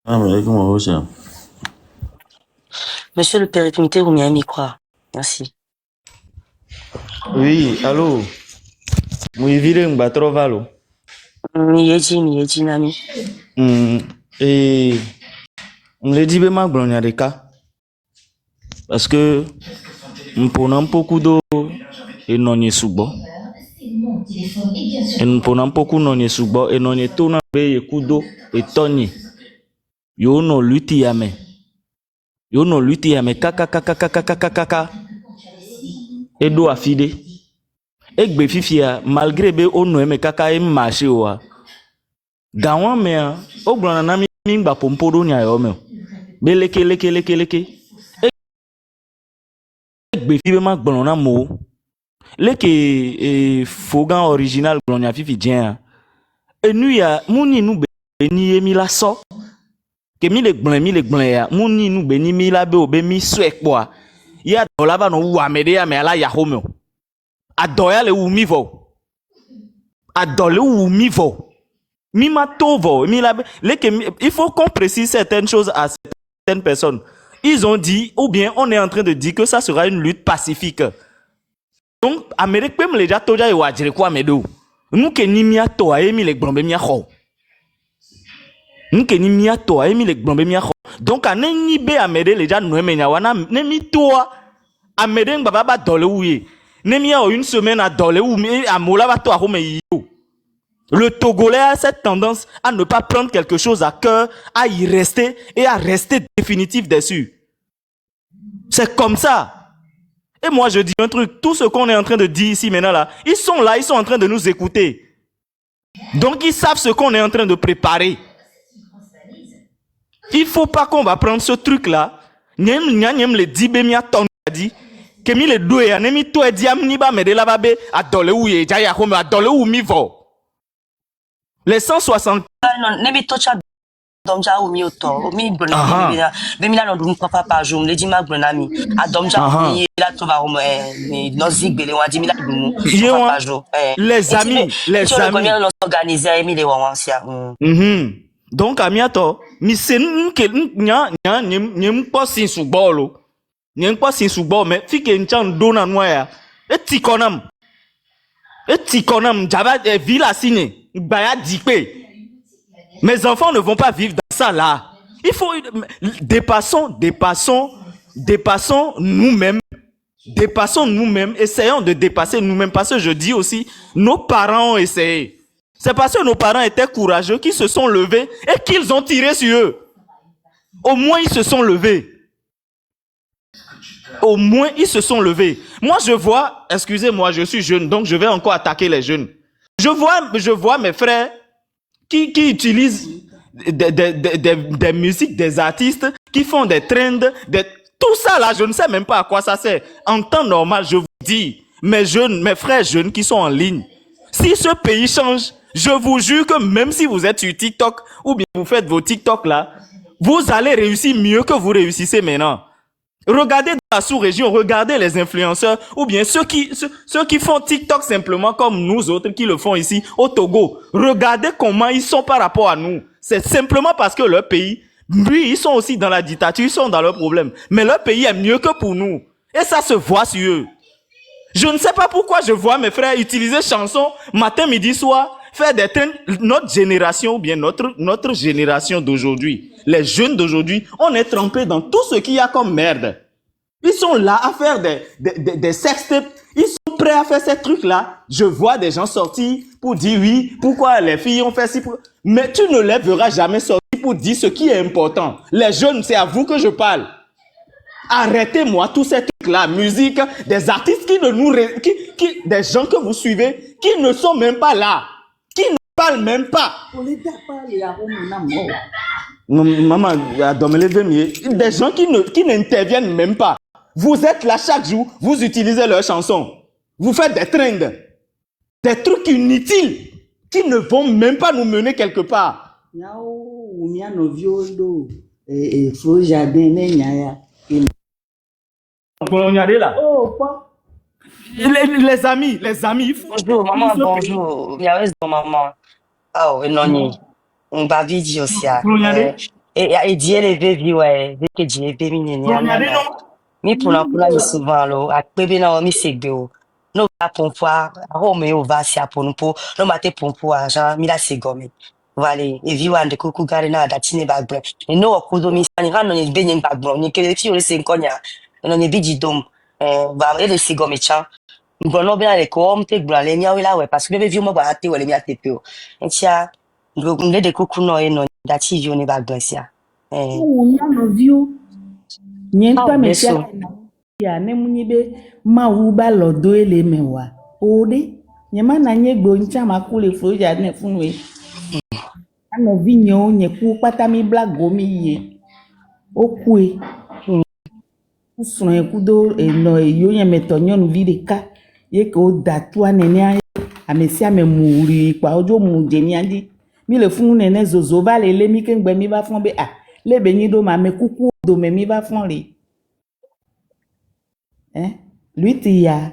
Ah, mais comment vous ça? Monsieur le périple, mettez vous m'y quoi. Merci. Oui, allô? Mouivile m'batro valo. Miyeji, nami. Et me dit ma glonia de cas. Parce que m'pona beaucoup d'eau et non y subo. Et m'pona beaucoup non y subo et non y tona be kudo et toni. Yo no luti yame. Yo no luti yame kaka. Et do afide. Et gbe fifia malgré be ono eme kaka e marché wa. Gawan me o glona na mi ngba pompodo nya yo me. Be leke. E gbe fibe ma glona mo. Leke fogan original glona fifi dien. E nu ya muni nu be ni emi la so. Que mi le gblen ya muni nu be ni mi la be obe mi swek boa. Ya do la ba no wa me de ya me ala ya home. Adoya le ou mi vo. Adole ou mi vo. Mi ma tovo. Il faut qu'on précise certaines choses à certaines personnes. Ils ont dit, ou bien on est en train de dire que ça sera une lutte pacifique. Donc, Amérique peut me le dire, toja et wajire quoi me do. Nous que ni mia toa et mi le blombe mia ho. Nous que ni mia toa et mi le blombe mia ho. Donc, à ni be Amérique le dire nous menya wana ne mi toa Amérique baba dole ouye. Nemia une semaine à Dolé ou à Molavato à Roméo. Le Togolais a cette tendance à ne pas prendre quelque chose à cœur, à y rester et à rester définitif dessus. C'est comme ça. Et moi je dis un truc, tout ce qu'on est en train de dire ici maintenant là, ils sont là, ils sont en train de nous écouter. Donc ils savent ce qu'on est en train de préparer. Il faut pas qu'on va prendre ce truc là. Nyem le dibemia ton dit. Kemi le doué ya nemi to diam ni ba me de la babe adole ou ye jaya home adole ou mi vo. Les 160. Non, nebe tocha domja omi oto, omi Aha. brona, bemila no dum papa pa jour, le dima brona mi. A domja Aha. omi la tova omo no zigbele wa dimila dumu Ye papa wan, jour. les amis, les Tu le amis. combien no organiser mi le wansia. Mhm. Donc, amiato, mi se nke nya nyem pas sin su bolo. Nyem pas sin su bolo, mais fike nchan dona noya. Et tikonam, java villa sine, baya dikpe. Mes enfants ne vont pas vivre dans ça là. Il faut dépassons nous-mêmes. Dépassons nous-mêmes, essayons de dépasser nous-mêmes parce que je dis aussi, nos parents ont essayé. C'est parce que nos parents étaient courageux qu'ils se sont levés et qu'ils ont tiré sur eux. Au moins, ils se sont levés. Au moins, ils se sont levés. Moi, je vois, excusez-moi, je suis jeune, donc je vais encore attaquer les jeunes. Je vois mes frères qui utilisent des musiques, des artistes, qui font des trends, tout ça là, je ne sais même pas à quoi ça sert. En temps normal, je vous dis, mes frères jeunes qui sont en ligne, si ce pays change, je vous jure que même si vous êtes sur TikTok ou bien vous faites vos TikTok là, vous allez réussir mieux que vous réussissez maintenant. Regardez dans la sous-région, regardez les influenceurs ou bien ceux qui font TikTok simplement comme nous autres qui le font ici au Togo. Regardez comment ils sont par rapport à nous. C'est simplement parce que leur pays, oui, ils sont aussi dans la dictature, ils sont dans leurs problèmes. Mais leur pays est mieux que pour nous. Et ça se voit sur eux. Je ne sais pas pourquoi je vois mes frères utiliser chansons matin, midi, soir, faire des trains. Notre génération ou bien notre génération d'aujourd'hui, les jeunes d'aujourd'hui, on est trempés dans tout ce qu'il y a comme merde. Ils sont là à faire des sextapes. Ils sont prêts à faire ces trucs-là. Je vois des gens sortir pour dire oui, pourquoi les filles ont fait ci. Mais tu ne les verras jamais sortir pour dire ce qui est important. Les jeunes, c'est à vous que je parle. Arrêtez-moi tous ces trucs-là, musique, des artistes des gens que vous suivez, qui ne sont même pas là, qui ne parlent même pas. Maman, des gens qui n'interviennent même pas. Vous êtes là chaque jour, vous utilisez leurs chansons, vous faites des trends, des trucs inutiles qui ne vont même pas nous mener quelque part. Les amis, Bonjour, maman, bonjour. Miawes bon maman. Ah, ouais, non, ni. On va vidéo aussi. Et dire les bébés, ouais. Dès que dire les bébés, ni, mi pula mi souvent lo akpebe na mi segbe o no ba pompo a ho me o va si aponpo no mate pompo a ja mi la segomi vale e vi wande kuku gare na da tine ba gbre e no okudo mi sani ha no ni be nyen ba gbo ni kele fi o le se nkonya no ni bi di dom ba e le segomi cha ngbo no be na le ko mte gbra le mi awila we parce que be vi mo ba ate wele mi atepe o entia ndo nde de kuku no e no da ti vi o ni ba gbre sia Nyentwa mesia ya ne munyibe mawuba lodo ele mewa ode nyema na nyegbo ncha makule froja ne funwe ano vinyo nyeku pata mi blago mi ye okue usun ekudo eno eyo nyemeto nyonu videka ye ko datu anene amesia memuri pa ojo mu jeni andi mi le fun nene zozo ba le mi kengbe mi ba fun be le benyi do ma me kuku do me mi ba fun re lui ti ya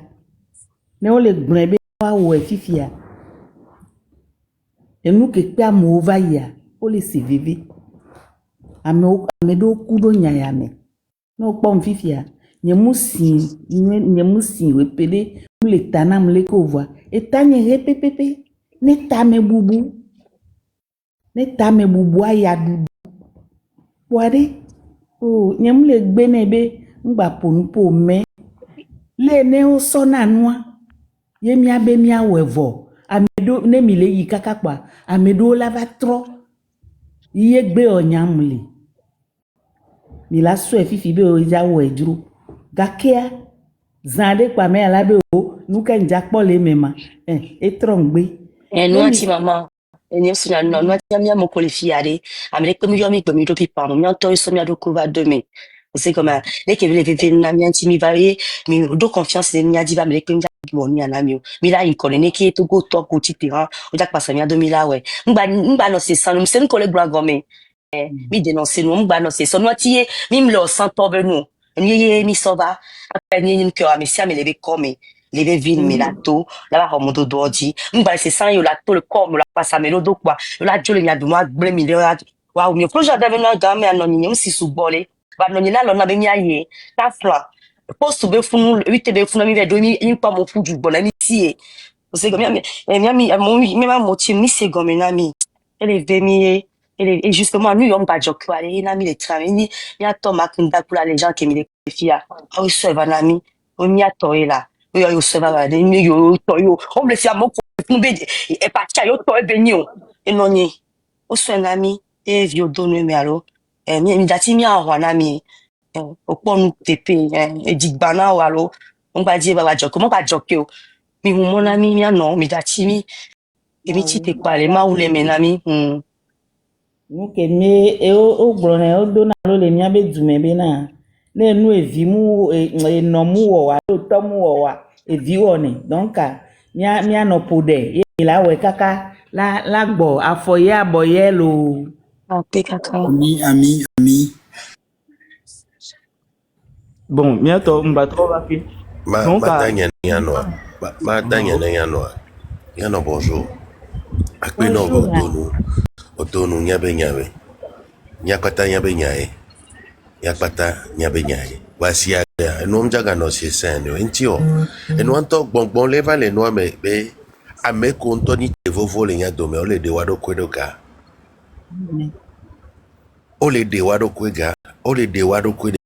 ne o le gbon be wa wo fifia enu ke pe amo va ya o le si vivi ame do ku do nya ya me no pom fifia nye musi we pede mu le tanam le ko voa etanye he pepepe ne tame bubu aya dudu wade o nye mu le gbe ne be ngba ponpo me le ne o sona noa ye mi abe mi awevo amedo ne mi le yi kaka kwa amedo la va tro ye gbe onyamle mi la so fifi be o ja wo ejuru gakea zande kwa me ala be o nu ka nja po le mema e trongbe no ati mama eni sunya no ati mi amo qualifiare amere ko mi yo mi do pipa no mi to so mi ado ko va demain c'est comme les que les bébés na mi anti mi va mi do confiance ni mi adi va me Boni anami. Mila il connaît qui est tout go top au terrain. O jak passa minha 2000 ouais. Mba no se sanu, mse collègue blanc gomme. Mi dénoncer nous, mba no se sanu tie, mi mlo sans tobe nous. Mi sova. Après ni que mais si me leve comme leve ville me la to, la ba mo do doji. Mba se san yo la to le corps la passa me lo do kwa. Yo la jole nya do mo ble mi le wa mi projet da na ga me anoni nyam si su bole. Ba no ni na lo na be mi aye. Ta flan. Posto be funu, wite be funu mi ve do mi pa mo fu du bona mi tie. Você gomme mi ma moti mi se gomme na mi. Elle est vemi et justement nous on pas jokko aller na mi le travail ni a to makinda pour les gens qui mi les fia. Ah oui ça va na mi. O mi a to là. Yo ça va de mi yo to yo. On le fia mo ko funu be e pa cha yo to e be ni o. E no ni. O so na mi e vi o do no mi alo. Mi dati mi a wa na mi. Ọ̀pọ̀ nu tepe edigba na walo on ba di baba joko mo ba joke o mi mo na mi ana mi da chi mi èmi ti te pale ma wule me na mi Nuke me o gbone o do na lo le mi abe dume be na. Le nu evi mu no mu wo wa lo to mu wo wa evi wo ni. Donc mi ano pode e la we kaka la gbo afoye aboye lo. pe kaka Ami. Bon, bientôt, on va trouver. Donc, Yano bonjour. Akwino Bonjour. otonu nyabe nyabe. Nyakata nyabe nyae. Yakpata nyabe nyae. Wasi ya enu mjaga no se sendo entio. Enu anto bonbon leva le no me be ame ko ntoni tevovo le nya dome ole de wado kwedoka. Ole de wado kwega, ole de wado kwede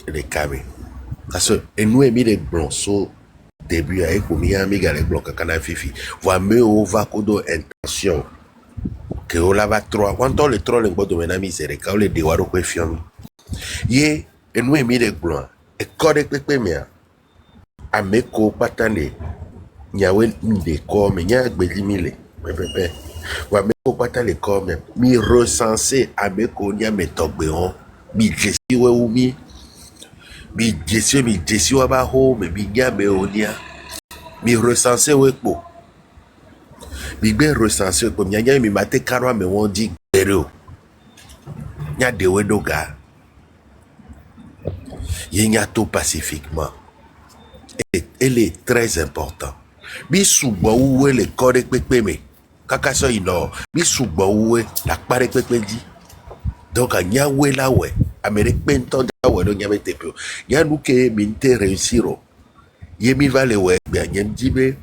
le kame. Parce que enu emi de blanc so début à économie amiga les blocs kana fifi voit mieux au va kodo intention que on lava trois quand on le trop le bodo menami c'est le cas le dewaro ko fiam ye enu emi de blanc e code pepe mia ameko patane nyawe de comme nya gbedimile pepe wa meko patale comme mi recenser ameko nya metogbe on mi jesi we umi mi jesi wa ba ho mi gabe onia mi recenser we po mi be recenser po nya mi mate karwa me won di gbere nya de we doga ye nya to pacifiquement elle est très important bi sugbon uwe le kore pepe me kaka so ino bi sugbon uwe la pare pepe di donc nya we la we amérique penton ouais donc y avait des peu y a nous que minte réussiro y mi va le ouais bien y ndibe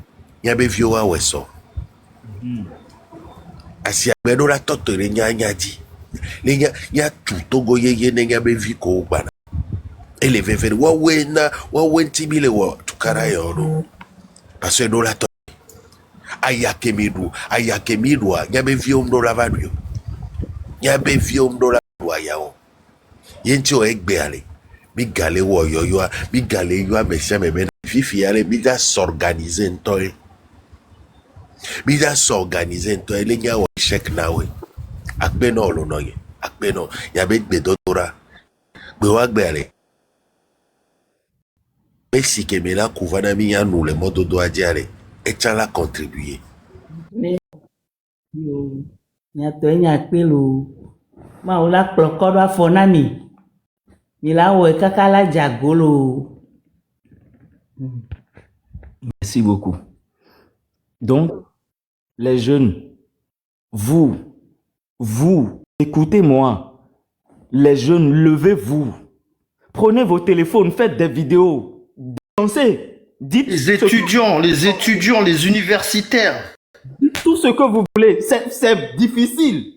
y a be vieux ouais so asia be do la toto le nya di le nya ya tout togo ye ne nya be vi ko bana ele ve ve wa we ntibile wa tukara yo no parce que do la to ayakemidu nya be vieux ndo la vadio nya be vieux ndo la wa yao yenti o egbe ale mi gale wo yoyo mi gale yo amesia mebe fifi ale mi da s'organiser ntoy le nya wo check nawe akbe no lo no ye akbe no ya be gbe dodora gbe wa gbe ale Messi que me la couvana mi ya nous le mode do adiare et chala contribuer Yo nya to nya pe lo. Ma o la kloko do afo na mi. Mi la we kaka la jagolo. merci beaucoup. Donc, les jeunes, vous, écoutez-moi. Les jeunes, levez-vous. Prenez vos téléphones, faites des vidéos. Dansez. Dites Les étudiants, les universitaires. tout ce que vous voulez. C'est difficile.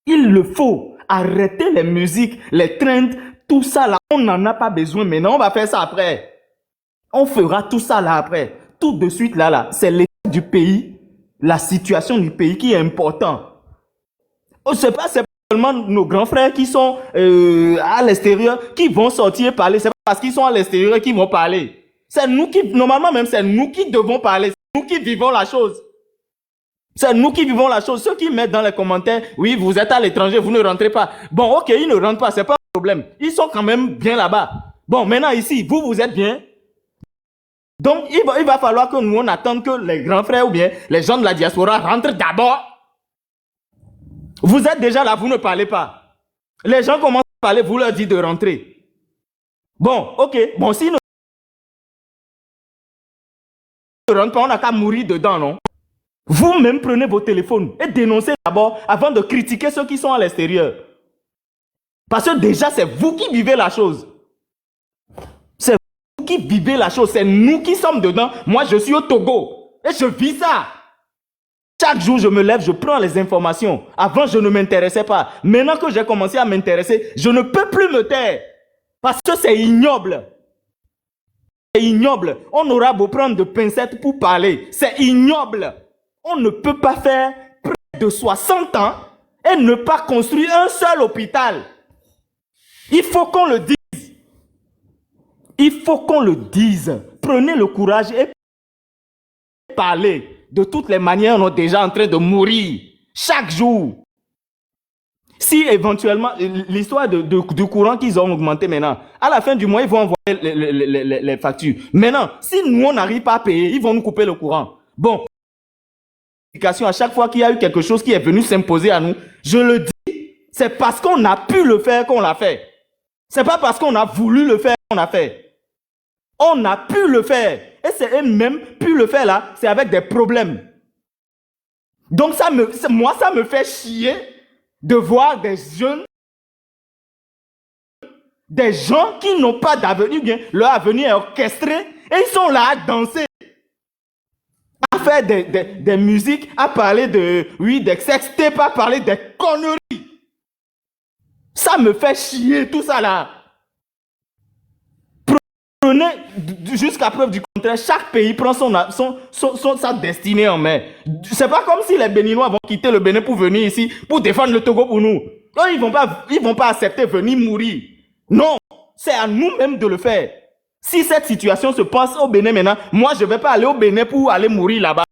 Il le faut. Arrêtez les musiques, les trends, tout ça là. On n'en a pas besoin maintenant. On va faire ça après. On fera tout ça là après. Tout de suite là. C'est l'état du pays, la situation du pays qui est important. C'est pas seulement nos grands frères qui sont à l'extérieur qui vont sortir et parler. C'est pas parce qu'ils sont à l'extérieur qu'ils vont parler. C'est nous qui, normalement même, c'est nous qui devons parler. C'est nous qui vivons la chose. C'est nous qui vivons la chose. Ceux qui mettent dans les commentaires, oui, vous êtes à l'étranger, vous ne rentrez pas. Bon, ok, ils ne rentrent pas, c'est pas un problème. Ils sont quand même bien là-bas. Bon, maintenant ici, vous êtes bien. Donc, il va falloir que nous, on attende que les grands frères ou bien les gens de la diaspora rentrent d'abord. Vous êtes déjà là, vous ne parlez pas. Les gens commencent à parler, vous leur dites de rentrer. Bon, ok. Bon, s'ils ne rentrent pas, on n'a qu'à mourir dedans, non? Vous-même prenez vos téléphones et dénoncez d'abord avant de critiquer ceux qui sont à l'extérieur. Parce que déjà, c'est vous qui vivez la chose. C'est vous qui vivez la chose. C'est nous qui sommes dedans. Moi, je suis au Togo et je vis ça. Chaque jour, je me lève, je prends les informations. Avant, je ne m'intéressais pas. Maintenant que j'ai commencé à m'intéresser, je ne peux plus me taire. Parce que c'est ignoble. C'est ignoble. On aura beau prendre de pincettes pour parler. C'est ignoble. On ne peut pas faire près de 60 ans et ne pas construire un seul hôpital. Il faut qu'on le dise. Il faut qu'on le dise. Prenez le courage et parlez. De toutes les manières, on est déjà en train de mourir. Chaque jour. Si éventuellement, l'histoire du courant qu'ils ont augmenté maintenant, à la fin du mois, ils vont envoyer les factures. Maintenant, si nous, on n'arrive pas à payer, ils vont nous couper le courant. Bon, à chaque fois qu'il y a eu quelque chose qui est venu s'imposer à nous, je le dis, c'est parce qu'on a pu le faire qu'on l'a fait. C'est pas parce qu'on a voulu le faire qu'on l'a fait. On a pu le faire. Et c'est même pu le faire là, c'est avec des problèmes. Donc moi, ça me fait chier de voir des jeunes, des gens qui n'ont pas d'avenir, bien leur avenir est orchestré et ils sont là à danser, à faire des musiques, à parler des sextapes, à parler des conneries. Ça me fait chier tout ça là. Prenez, jusqu'à preuve du contraire, chaque pays prend sa destinée en main. C'est pas comme si les Béninois vont quitter le Bénin pour venir ici, pour défendre le Togo pour nous. Eux, ils vont pas accepter venir mourir. Non, c'est à nous-mêmes de le faire. Si cette situation se passe au Bénin maintenant, moi, je vais pas aller au Bénin pour aller mourir là-bas.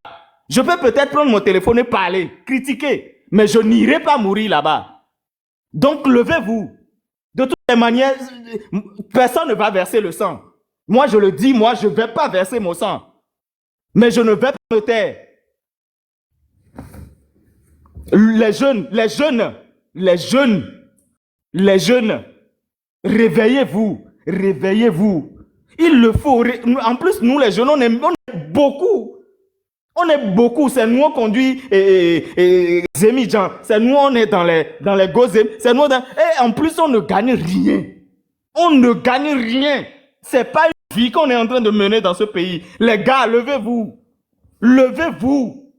Je peux peut-être prendre mon téléphone et parler, critiquer, mais je n'irai pas mourir là-bas. Donc, levez-vous. De toutes les manières, personne ne va verser le sang. Moi, je le dis, moi, je ne vais pas verser mon sang. Mais je ne vais pas me taire. Les jeunes, réveillez-vous, réveillez-vous. Il le faut. En plus, nous, les jeunes, on est beaucoup. On est beaucoup. C'est nous, on conduit Zémidjan. C'est nous, on est dans les Gozem. C'est nous, et en plus, on ne gagne rien. On ne gagne rien. C'est pas une vie qu'on est en train de mener dans ce pays. Les gars, levez-vous. Levez-vous.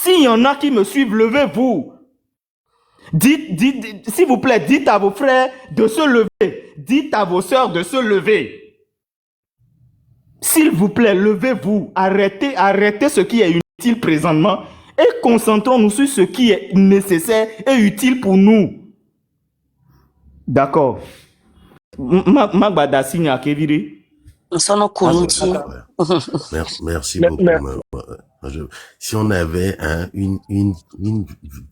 S'il y en a qui me suivent, levez-vous. Dites, s'il vous plaît, dites à vos frères de se lever. Dites à vos sœurs de se lever. S'il vous plaît, levez-vous. Arrêtez ce qui est inutile présentement et concentrons-nous sur ce qui est nécessaire et utile pour nous. D'accord. Magbada signe à Keviri. Merci beaucoup. Si on avait une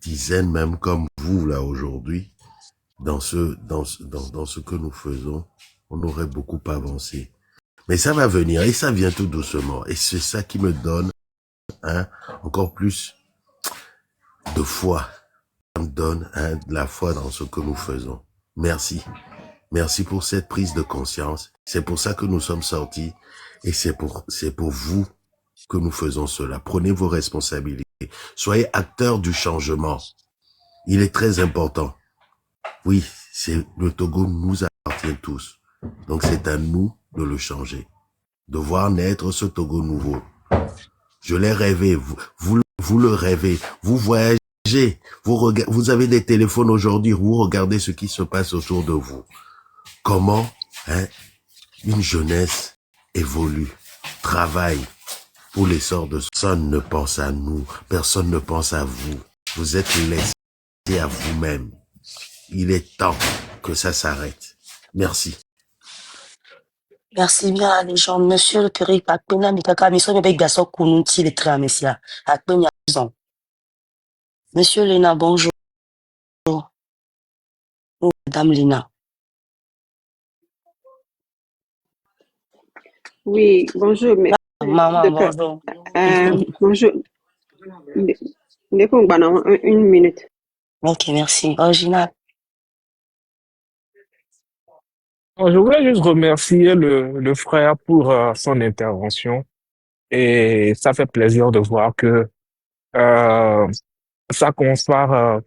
dizaine même comme vous là aujourd'hui, dans ce que nous faisons, on aurait beaucoup avancé. Mais ça va venir et ça vient tout doucement. Et c'est ça qui me donne encore plus de foi. Ça me donne de la foi dans ce que nous faisons. Merci. Merci pour cette prise de conscience. C'est pour ça que nous sommes sortis et c'est pour vous que nous faisons cela. Prenez vos responsabilités. Soyez acteurs du changement. Il est très important. Oui, le Togo nous appartient tous. Donc c'est à nous de le changer. De voir naître ce Togo nouveau. Je l'ai rêvé. Vous le rêvez. Vous voyagez. Vous avez des téléphones aujourd'hui. Vous regardez ce qui se passe autour de vous. Comment une jeunesse évolue, travaille pour l'essor de personne ne pense à nous, personne ne pense à vous. Vous êtes laissés à vous-même. Il est temps que ça s'arrête. Merci. Merci bien, les gens. Monsieur le curé, Akpena Mikaka, Monsieur Bébé Gasso Kounouti, les très messia. Akpena, Monsieur Lena, bonjour. Madame Lena. Oui, bonjour, mais Maman, de peu. bonjour. Bonjour. Dès qu'on va une minute. Ok, merci. Original. Je voulais juste remercier le frère pour son intervention et ça fait plaisir de voir que euh, ça commence par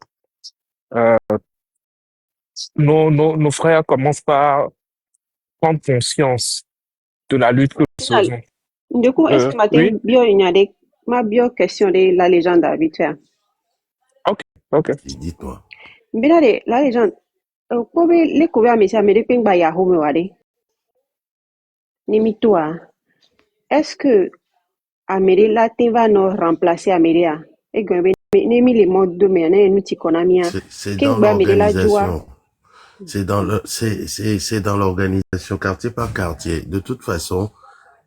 nos frères commencent par prendre conscience de la lutte que nous faisons. Du coup, est-ce que matin, Oui, il y a ma question de la légende habituelle. ok. Dis-toi. Mais là, la légende, comment les couverts, mais ça me dépend de Yahoo, me wade. Nimitoa. Est-ce que Amélie latin va nous remplacer Amélie? Et que Nemi les modes de mais nous t'y connais. C'est King dans ba Amélie la joie. l'organisation. C'est dans l'organisation quartier par quartier. De toute façon,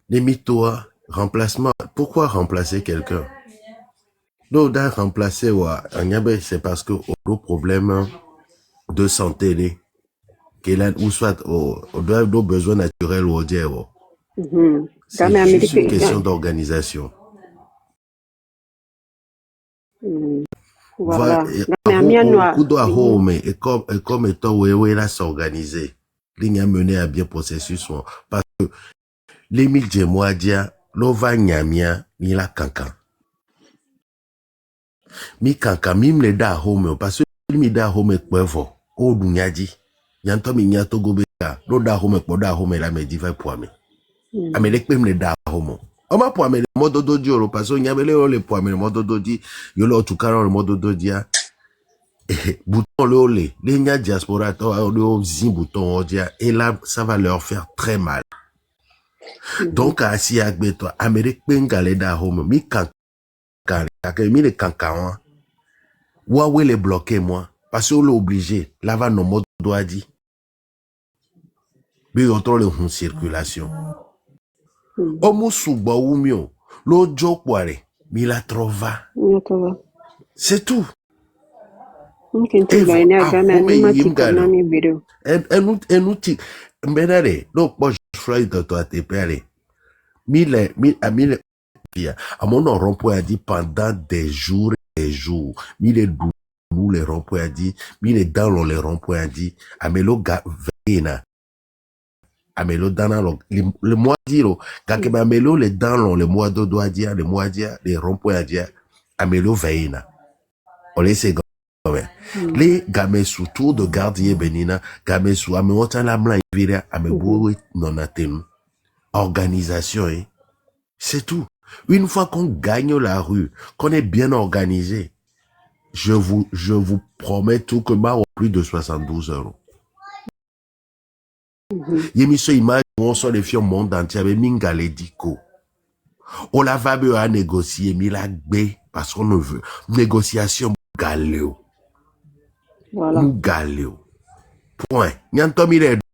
les mythos, remplacement. Pourquoi remplacer quelqu'un? L'eau d'un remplacer, c'est parce que au problème de santé, qu'il a, ou soit, au besoin naturel ou au diable. C'est juste une question d'organisation. Voilà. Et comme étant ouais là s'organiser. Ligne mené à bien processus parce que l'Émile Djemoadia l'ova nyamia ni la kankan. Mi kankan mim le da home parce que mi da home kwevo o dunyadi. Yanto mi nyato gobeka lo da home la me diva poame. Amelek pem le da home. Oma poame le modo doji oro parce que nyamele le poame le modo doji yolo tukaro le modo doji. Bouton le olé, les nya diaspora le zin bouton odia et là ça va leur faire très mal. Donc asi agbeto Amérique pengale da home mi kan mi le kankan wa we le bloquer moi parce que on obligé là va no mode doit dit bi otro le hun circulation omu suba umio lo jokware mi la trova c'est tout. Evo ahome yimgalo enuti mbenare no po Floyd to atepere mille via à mon rond-point a dit pendant des jours et des jours mille nous les ronds-points a dit mille dans les ronds-points a dit amelo vena amelo dans le mois diro kake amelo les dans le mois de doit dire le mois dire les ronds-points a dire amelo vena on les c'est les gamins sous tour de gardier benina gamins sous ameota la blanc vira amebo non atenu organisation c'est tout. Une fois qu'on gagne la rue, qu'on est bien organisé, je vous promets tout que ma plus de 72 euros. Yemiso image on sort les filles au monde entier avec Mingale Diko. On la va à négocier, milagbe, parce qu'on ne veut. Négociation galéo. Voilà. Galéo. Point. Nyantomile